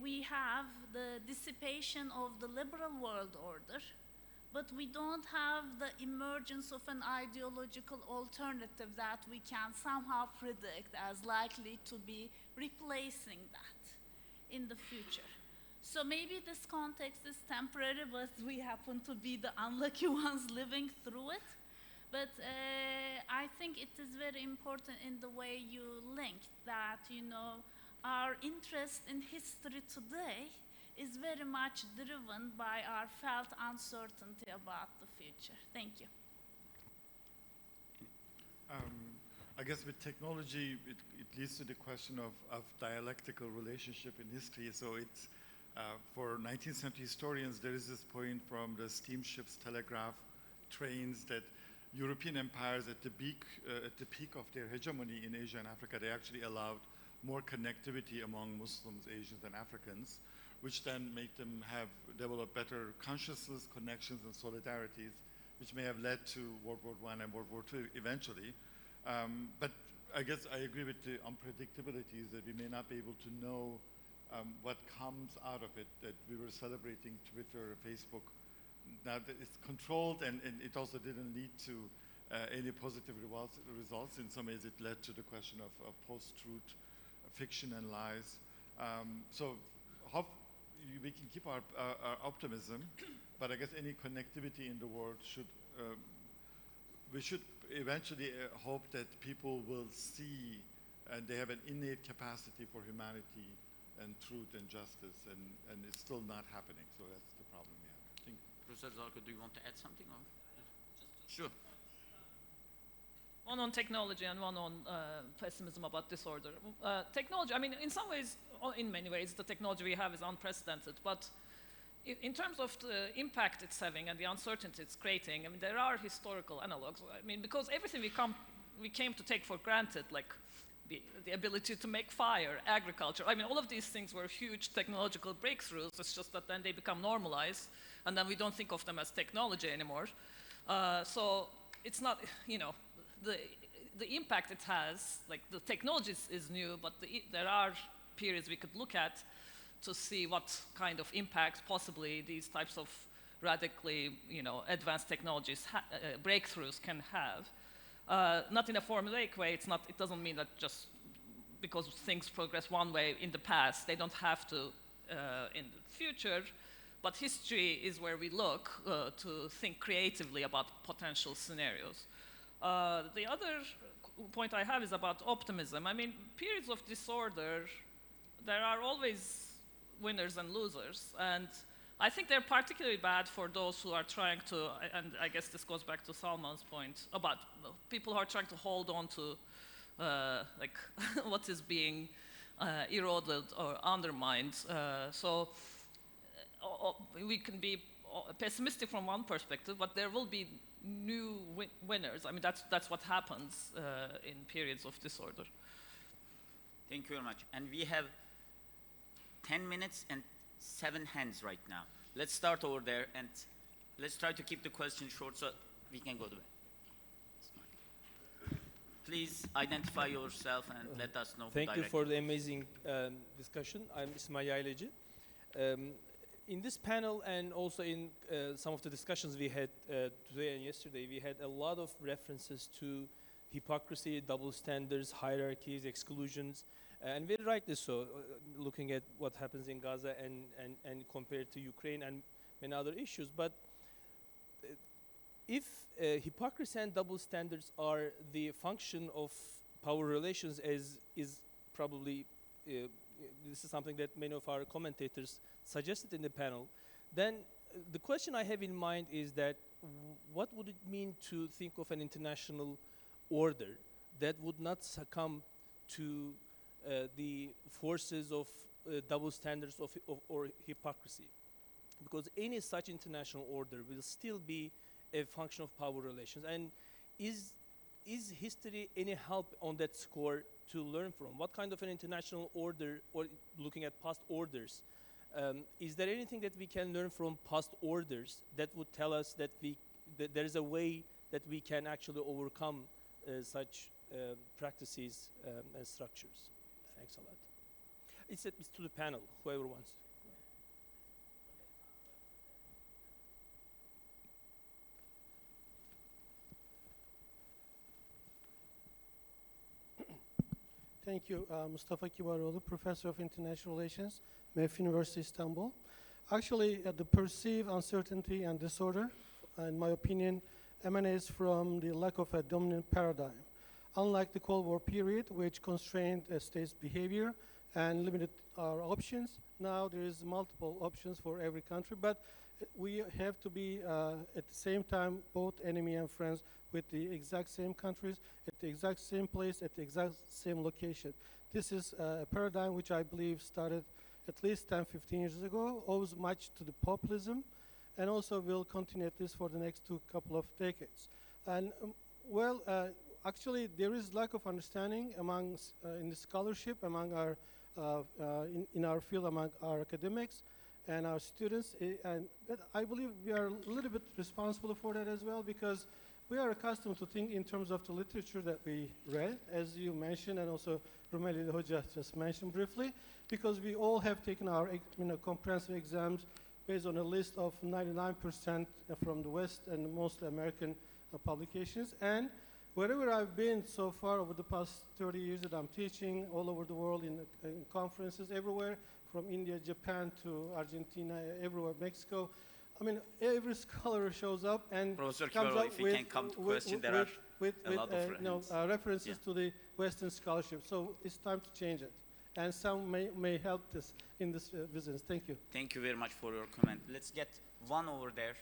we have the dissipation of the liberal world order, but we don't have the emergence of an ideological alternative that we can somehow predict as likely to be replacing that in the future. So maybe this context is temporary, but we happen to be the unlucky ones living through it. But I think it is very important in the way you link that, our interest in history today is very much driven by our felt uncertainty about the future. Thank you. I guess with technology, it leads to the question of dialectical relationship in history. So it's, for 19th century historians, there is this point from the steamships, telegraph, trains, that European empires at the peak of their hegemony in Asia and Africa, they actually allowed more connectivity among Muslims, Asians, and Africans, which then make them develop better consciousness, connections, and solidarities, which may have led to World War I and World War II eventually. But I guess I agree with the unpredictabilities that we may not be able to know what comes out of it, that we were celebrating Twitter, Facebook. Now that it's controlled, and it also didn't lead to any positive results. In some ways, it led to the question of post-truth, fiction and lies. So we can keep our optimism, but I guess any connectivity in the world we should eventually hope that people will see, and they have an innate capacity for humanity and truth and justice, and it's still not happening. So that's the problem we have. I think. Professor Zarko, do you want to add something? Or? Sure. One on technology and one on pessimism about disorder. Technology, I mean, in some ways, or in many ways, the technology we have is unprecedented. But in terms of the impact it's having and the uncertainty it's creating, I mean, there are historical analogs. I mean, because everything we came to take for granted, like the ability to make fire, agriculture. I mean, all of these things were huge technological breakthroughs. It's just that then they become normalized, and then we don't think of them as technology anymore. So it's not, the impact it has, like the technology is new, but there are periods we could look at to see what kind of impact possibly these types of radically, advanced technologies, breakthroughs can have. Not in a formulaic way. It doesn't mean that just because things progress one way in the past, they don't have to in the future. But history is where we look to think creatively about potential scenarios. The other point I have is about optimism. I mean, periods of disorder, there are always winners and losers. And I think they're particularly bad for those who are trying to, and I guess this goes back to Salman's point, about people who are trying to hold on to what is being eroded or undermined. So we can be pessimistic from one perspective, but there will be new winners. I mean, that's what happens in periods of disorder. Thank you very much. And we have 10 minutes and 7 hands right now. Let's start over there, and let's try to keep the question short so we can go to it. Please identify yourself and let us know. Thank you for the amazing discussion. I'm Ismail Yaylacı. In this panel and also in some of the discussions we had today and yesterday, we had a lot of references to hypocrisy, double standards, hierarchies, exclusions, and very rightly so, looking at what happens in Gaza and compared to Ukraine and many other issues. But if hypocrisy and double standards are the function of power relations, as is probably, this is something that many of our commentators suggested in the panel, then the question I have in mind is that what would it mean to think of an international order that would not succumb to the forces of double standards or hypocrisy? Because any such international order will still be a function of power relations. And is history any help on that score to learn from? What kind of an international order, or looking at past orders, is there anything that we can learn from past orders that would tell us that there is a way that we can actually overcome such practices and structures? Thanks a lot. It's to the panel, whoever wants. Thank you. Mustafa Kibaroğlu, Professor of International Relations, MEF University, Istanbul. Actually, the perceived uncertainty and disorder, in my opinion, emanates from the lack of a dominant paradigm. Unlike the Cold War period, which constrained a state's behavior and limited our options, now there is multiple options for every country, but we have to be at the same time both enemy and friends with the exact same countries, at the exact same place, at the exact same location. This is a paradigm which I believe started at least 10, 15 years ago, owes much to the populism, and also will continue at least for the next couple of decades. And actually there is lack of understanding among in the scholarship among our in our field among our academics and our students, and that I believe we are a little bit responsible for that as well, because we are accustomed to think in terms of the literature that we read, as you mentioned, and also Rumeli Hoca just mentioned briefly, because we all have taken our comprehensive exams based on a list of 99% from the West and most American publications. And wherever I've been so far over the past 30 years that I'm teaching all over the world in conferences everywhere, from India, Japan to Argentina, everywhere, Mexico. I mean, every scholar shows up and Professor comes Kibaroğlu, up if you can come to question, there are a lot of references to the Western scholarship. So it's time to change it. And some may help this in this business. Thank you. Thank you very much for your comment. Let's get one over there,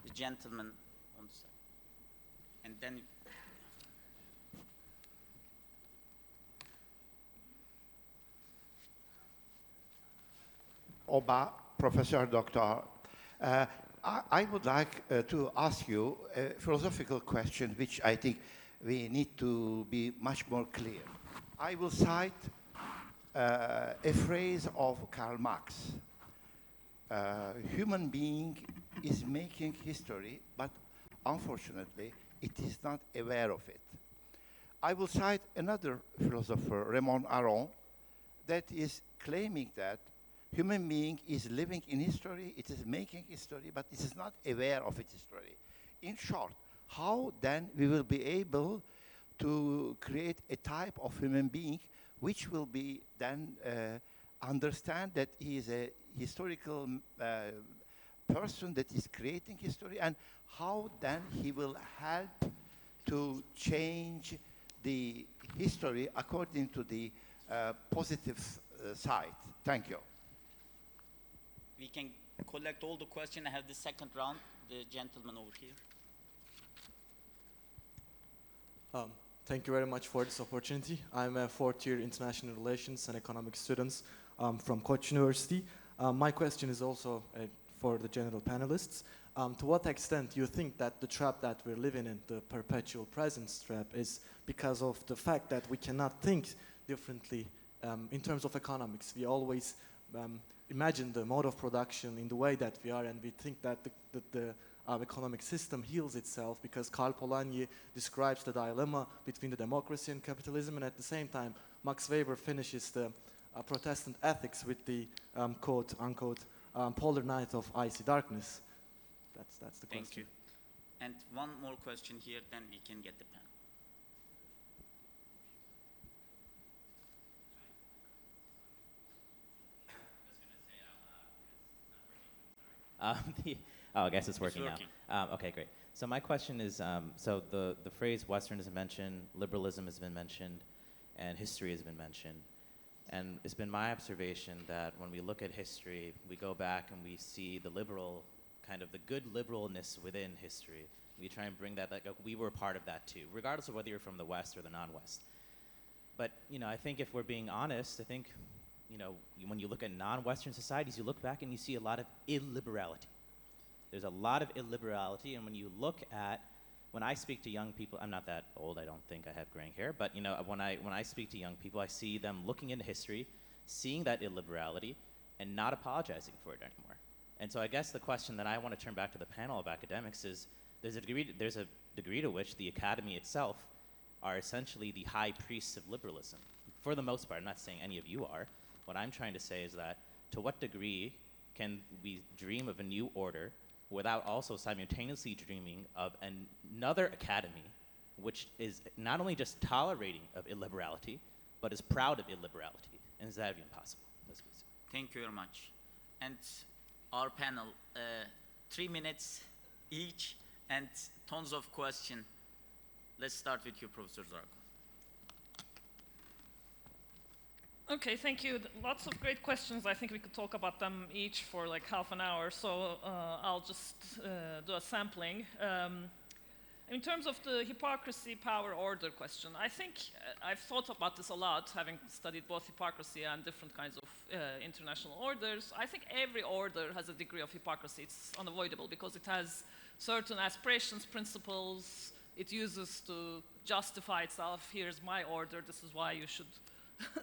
the gentleman on the side. And then Oba, Professor Doctor. I would like to ask you a philosophical question, which I think we need to be much more clear. I will cite a phrase of Karl Marx. Human being is making history, but unfortunately, it is not aware of it. I will cite another philosopher, Raymond Aron, that is claiming that human being is living in history, it is making history, but it is not aware of its history. In short, how then we will be able to create a type of human being which will be then understand that he is a historical person that is creating history, and how then he will help to change the history according to the positive side. Thank you. we can collect all the questions. I have the second round, the gentleman over here. Thank you very much for this opportunity. I'm a fourth-year international relations and economics student from Koç University. My question is also for the general panelists. To what extent do you think that the trap that we're living in, the perpetual presence trap, is because of the fact that we cannot think differently in terms of economics? We always imagine the mode of production in the way that we are, and we think that our economic system heals itself, because Karl Polanyi describes the dilemma between the democracy and capitalism, and at the same time Max Weber finishes the Protestant ethics with the quote-unquote polar night of icy darkness. That's the question. Thank you. And one more question here, then we can get the pen. I guess it's working, working. now. Okay, great. So my question is, so the phrase Western has been mentioned, liberalism has been mentioned, and history has been mentioned. And it's been my observation that when we look at history, we go back and we see the liberal, kind of the good liberalness within history. We try and bring that, like we were part of that too, regardless of whether you're from the West or the non-West. But, I think if we're being honest, I think, when you look at non-Western societies, you look back and you see a lot of illiberality. There's a lot of illiberality, and when I speak to young people, I'm not that old, I don't think I have graying hair, but when I speak to young people, I see them looking into history, seeing that illiberality, and not apologizing for it anymore. And so I guess the question that I want to turn back to the panel of academics is, there's a degree to which the academy itself are essentially the high priests of liberalism. For the most part, I'm not saying any of you are. What I'm trying to say is that, to what degree can we dream of a new order without also simultaneously dreaming of another academy which is not only just tolerating of illiberality, but is proud of illiberality. And is that even possible? That's what Thank you very much. And our panel, 3 minutes each and tons of questions. Let's start with you, Professor Zarko. Okay, thank you. Lots of great questions. I think we could talk about them each for like half an hour, so I'll just do a sampling. In terms of the hypocrisy, power, order question, I think I've thought about this a lot, having studied both hypocrisy and different kinds of international orders. I think every order has a degree of hypocrisy. It's unavoidable because it has certain aspirations, principles, it uses to justify itself. Here's my order, this is why you should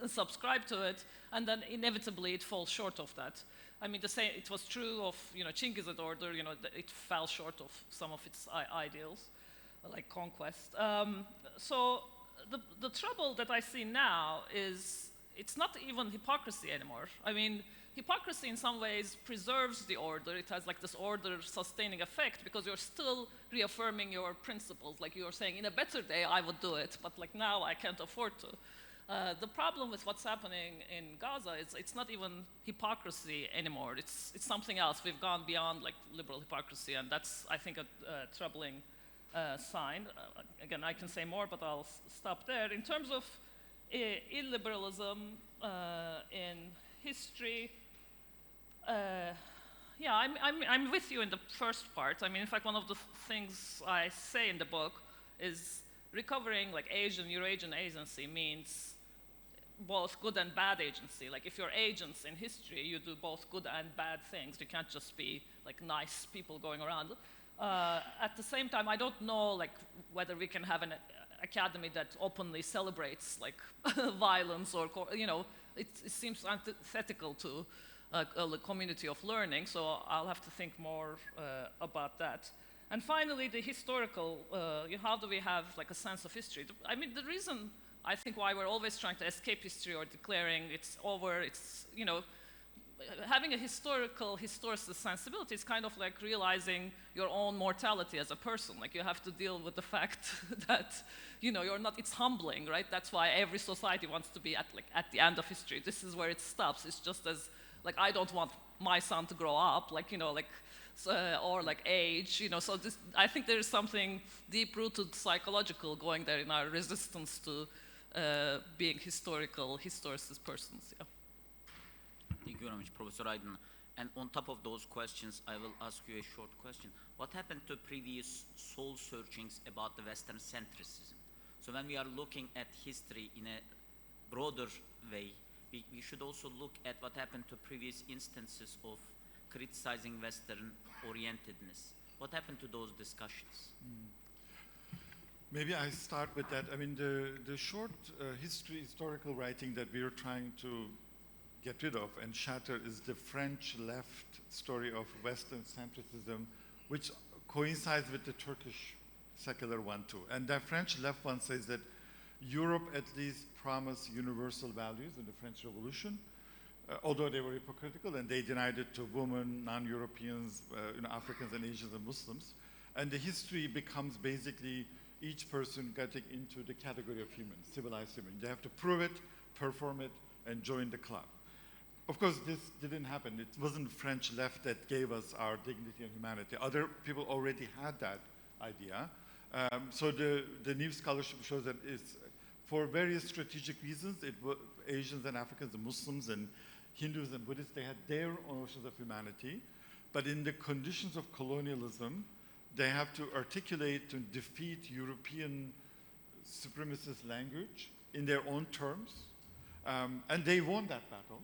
subscribe to it, and then inevitably it falls short of that. I mean, it was true of Chingizid order. It fell short of some of its ideals, like conquest. So the trouble that I see now is it's not even hypocrisy anymore. I mean, hypocrisy in some ways preserves the order. It has like this order sustaining effect because you're still reaffirming your principles. Like you're saying, in a better day I would do it, but like now I can't afford to. The problem with what's happening in Gaza is it's not even hypocrisy anymore. It's something else. We've gone beyond like liberal hypocrisy, and that's, I think, a troubling sign. Again, I can say more, but I'll stop there. In terms of illiberalism in history, yeah, I'm with you in the first part. I mean, in fact, one of the things I say in the book is recovering like Asian, Eurasian agency means both good and bad agency. Like if you're agents in history, you do both good and bad things. You can't just be like nice people going around. At the same time, I don't know like whether we can have an academy that openly celebrates like violence or it seems antithetical to a community of learning. So I'll have to think more about that. And finally, the historical, how do we have like a sense of history? I mean, the reason I think why we're always trying to escape history or declaring it's over, it's, having a historicist sensibility is kind of like realizing your own mortality as a person. Like you have to deal with the fact that, you're not, it's humbling, right? That's why every society wants to be at the end of history. This is where it stops. It's just as, like, I don't want my son to grow up, or like age, so I think there is something deep-rooted psychological going there in our resistance to being historicist persons. Yeah. Thank you very much, Professor Aydın. And on top of those questions, I will ask you a short question. What happened to previous soul searchings about the Western centricism? So when we are looking at history in a broader way, we should also look at what happened to previous instances of criticizing Western orientedness. What happened to those discussions? Maybe I start with that. I mean, the short historical writing that we are trying to get rid of and shatter is the French left story of Western centricism, which coincides with the Turkish secular one too. And the French left one says that Europe at least promised universal values in the French Revolution, although they were hypocritical and they denied it to women, non-Europeans, Africans and Asians and Muslims. And the history becomes basically each person getting into the category of human, civilized human. They have to prove it, perform it, and join the club. Of course, this didn't happen. It wasn't French left that gave us our dignity and humanity. Other people already had that idea. So the new scholarship shows that it's, for various strategic reasons, Asians and Africans and Muslims and Hindus and Buddhists, they had their own notions of humanity. But in the conditions of colonialism, they have to articulate to defeat European supremacist language in their own terms. And they won that battle.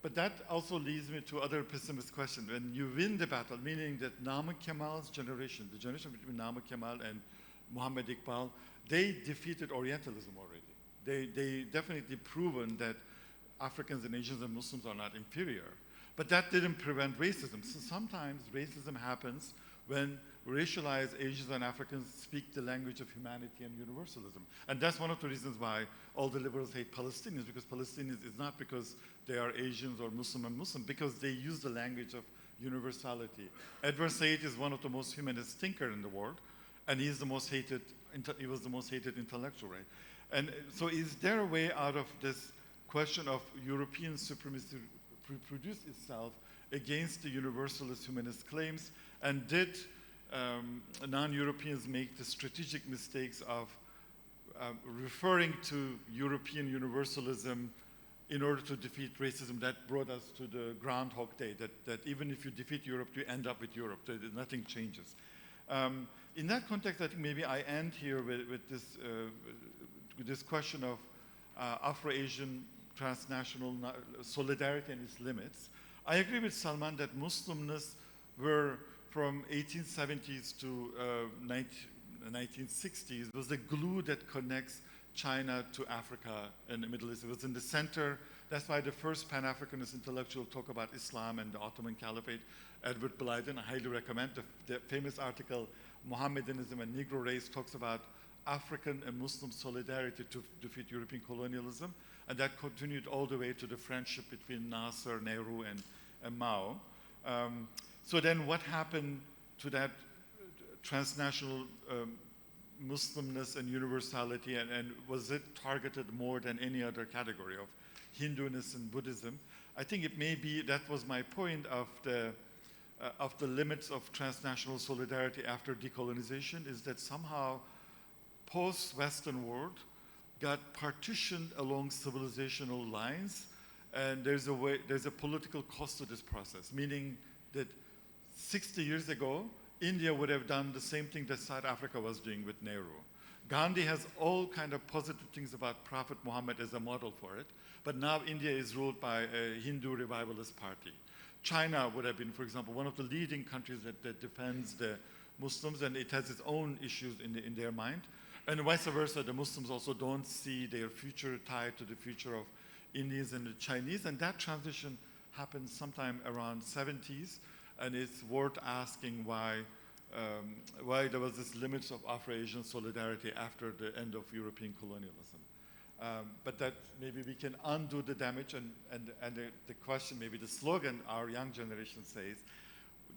But that also leads me to other pessimist questions. When you win the battle, meaning that Namık Kemal's generation, the generation between Namık Kemal and Muhammad Iqbal, they defeated Orientalism already. They definitely proven that Africans and Asians and Muslims are not inferior. But that didn't prevent racism. So sometimes racism happens when racialized Asians and Africans speak the language of humanity and universalism. And that's one of the reasons why all the liberals hate Palestinians, because Palestinians is not because they are Asians or Muslim and Muslim, because they use the language of universality. Edward Said is one of the most humanist thinkers in the world, and he's the most hated he was the most hated intellectual, right? And so is there a way out of this question of European supremacy reproduce itself against the universalist humanist claims? And did non-Europeans make the strategic mistakes of referring to European universalism in order to defeat racism? That brought us to the Groundhog Day, that even if you defeat Europe, you end up with Europe, so nothing changes. In that context, I think maybe I end here with this question of Afro-Asian transnational solidarity and its limits. I agree with Salman that Muslimness were from 1870s to 1960s was the glue that connects China to Africa and the Middle East. It was in the center. That's why the first Pan-Africanist intellectual talk about Islam and the Ottoman Caliphate, Edward Blyden, I highly recommend. The famous article, Mohammedanism and Negro Race, talks about African and Muslim solidarity to defeat European colonialism. And that continued all the way to the friendship between Nasser, Nehru, and Mao. So then what happened to that transnational Muslimness and universality, and was it targeted more than any other category of Hinduness and Buddhism? I think it may be, that was my point of the limits of transnational solidarity after decolonization, is that somehow post-Western world got partitioned along civilizational lines, and there's a political cost to this process, meaning that 60 years ago, India would have done the same thing that South Africa was doing with Nehru. Gandhi has all kind of positive things about Prophet Muhammad as a model for it, but now India is ruled by a Hindu revivalist party. China would have been, for example, one of the leading countries that defends the Muslims, and it has its own issues in their mind. And vice versa, the Muslims also don't see their future tied to the future of Indians and the Chinese, and that transition happened sometime around 70s, and it's worth asking why there was this limits of Afro-Asian solidarity after the end of European colonialism. But that maybe we can undo the damage, and the question, maybe the slogan our young generation says,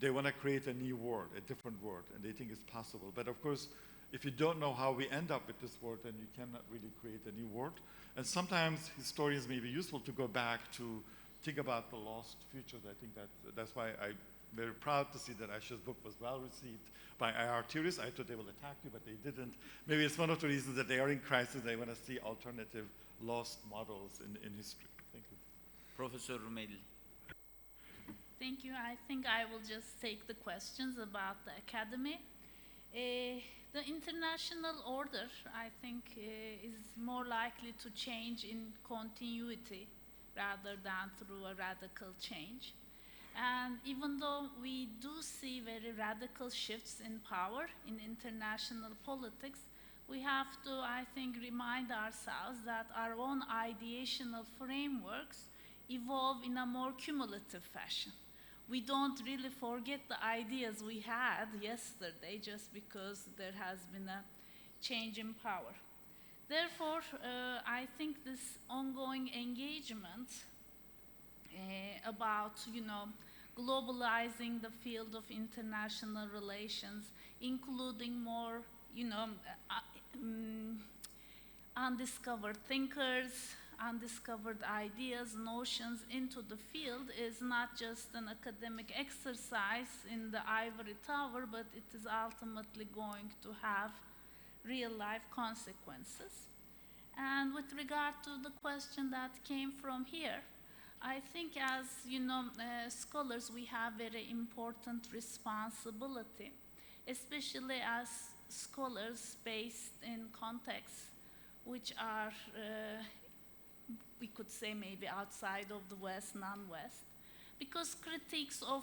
they want to create a new world, a different world, and they think it's possible. But of course, if you don't know how we end up with this world, then you cannot really create a new world. And sometimes historians may be useful to go back to think about the lost futures. I think that's why I'm very proud to see that Aisha's book was well received by IR theorists. I thought they will attack you, but they didn't. Maybe it's one of the reasons that they are in crisis. They want to see alternative lost models in history. Thank you. Professor Rumeli. Thank you. I think I will just take the questions about the academy. The international order, I think, is more likely to change in continuity rather than through a radical change. And even though we do see very radical shifts in power in international politics, we have to, I think, remind ourselves that our own ideational frameworks evolve in a more cumulative fashion. We don't really forget the ideas we had yesterday just because there has been a change in power. Therefore, I think this ongoing engagement about, globalizing the field of international relations, including more, undiscovered thinkers, undiscovered ideas, notions into the field is not just an academic exercise in the ivory tower, but it is ultimately going to have real-life consequences. And with regard to the question that came from here, I think as scholars, we have very important responsibility, especially as scholars based in contexts which are, we could say maybe outside of the West, non-West, because critiques of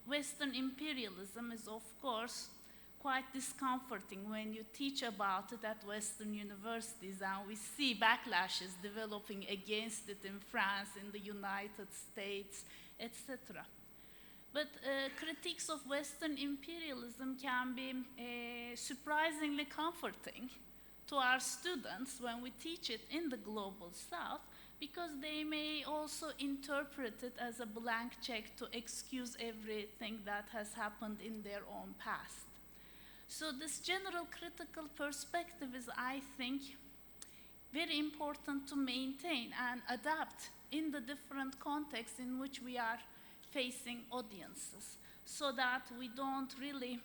Western imperialism is of course quite discomforting when you teach about it at Western universities, and we see backlashes developing against it in France, in the United States, etc. But critiques of Western imperialism can be surprisingly comforting to our students when we teach it in the Global South, because they may also interpret it as a blank check to excuse everything that has happened in their own past. So this general critical perspective is, I think, very important to maintain and adapt in the different contexts in which we are facing audiences, so that we don't really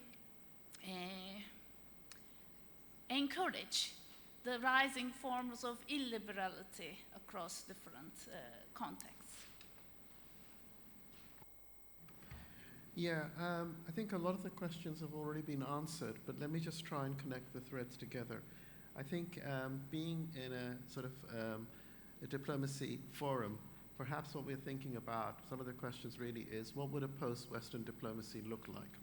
encourage the rising forms of illiberality across different contexts. Yeah, I think a lot of the questions have already been answered, but let me just try and connect the threads together. I think being in a sort of a diplomacy forum, perhaps what we're thinking about, some of the questions really is, what would a post-Western diplomacy look like?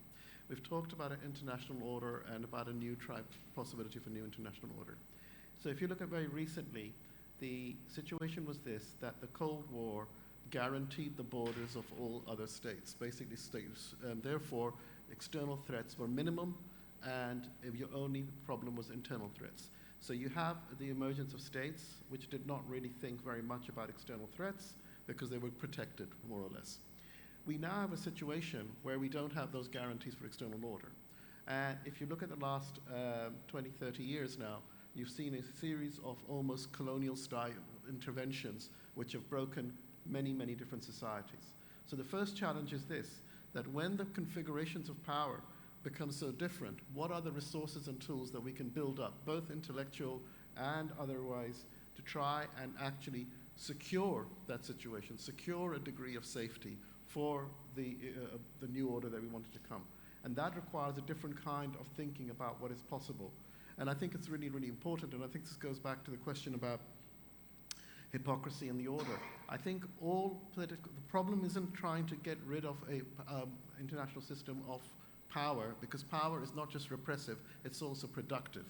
We've talked about an international order and about a new possibility for new international order. So if you look at very recently, the situation was this, that the Cold War guaranteed the borders of all other states, basically states. Therefore, external threats were minimum, and if your only problem was internal threats. So you have the emergence of states which did not really think very much about external threats because they were protected, more or less. We now have a situation where we don't have those guarantees for external order. And if you look at the last 20, 30 years now, you've seen a series of almost colonial style interventions which have broken many, many different societies. So the first challenge is this, that when the configurations of power become so different, what are the resources and tools that we can build up, both intellectual and otherwise, to try and actually secure that situation, secure a degree of safety for the new order that we wanted to come. And that requires a different kind of thinking about what is possible. And I think it's really, really important, and I think this goes back to the question about hypocrisy in the order. I think the problem isn't trying to get rid of a international system of power, because power is not just repressive, it's also productive.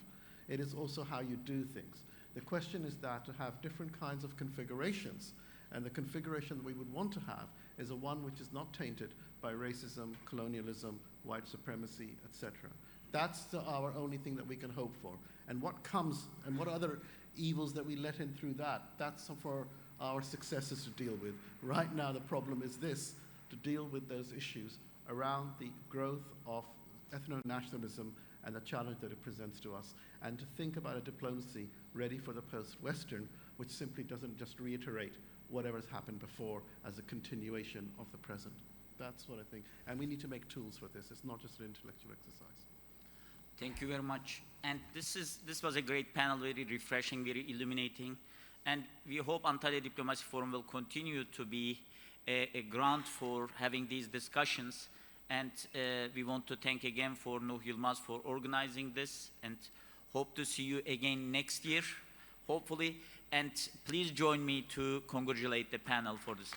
It is also how you do things. The question is that to have different kinds of configurations, and the configuration that we would want to have is a one which is not tainted by racism, colonialism, white supremacy, etc. That's our only thing that we can hope for. And what comes, and what other evils that we let in through that, that's for our successors to deal with. Right now the problem is this, to deal with those issues around the growth of ethno-nationalism and the challenge that it presents to us, and to think about a diplomacy ready for the post-Western, which simply doesn't just reiterate whatever's happened before as a continuation of the present. That's what I think. And we need to make tools for this. It's not just an intellectual exercise. Thank you very much. And this was a great panel, very refreshing, very illuminating. And we hope Antalya Diplomacy Forum will continue to be a ground for having these discussions. And we want to thank again for Nuh Yilmaz for organizing this, and hope to see you again next year, hopefully. And please join me to congratulate the panel for this.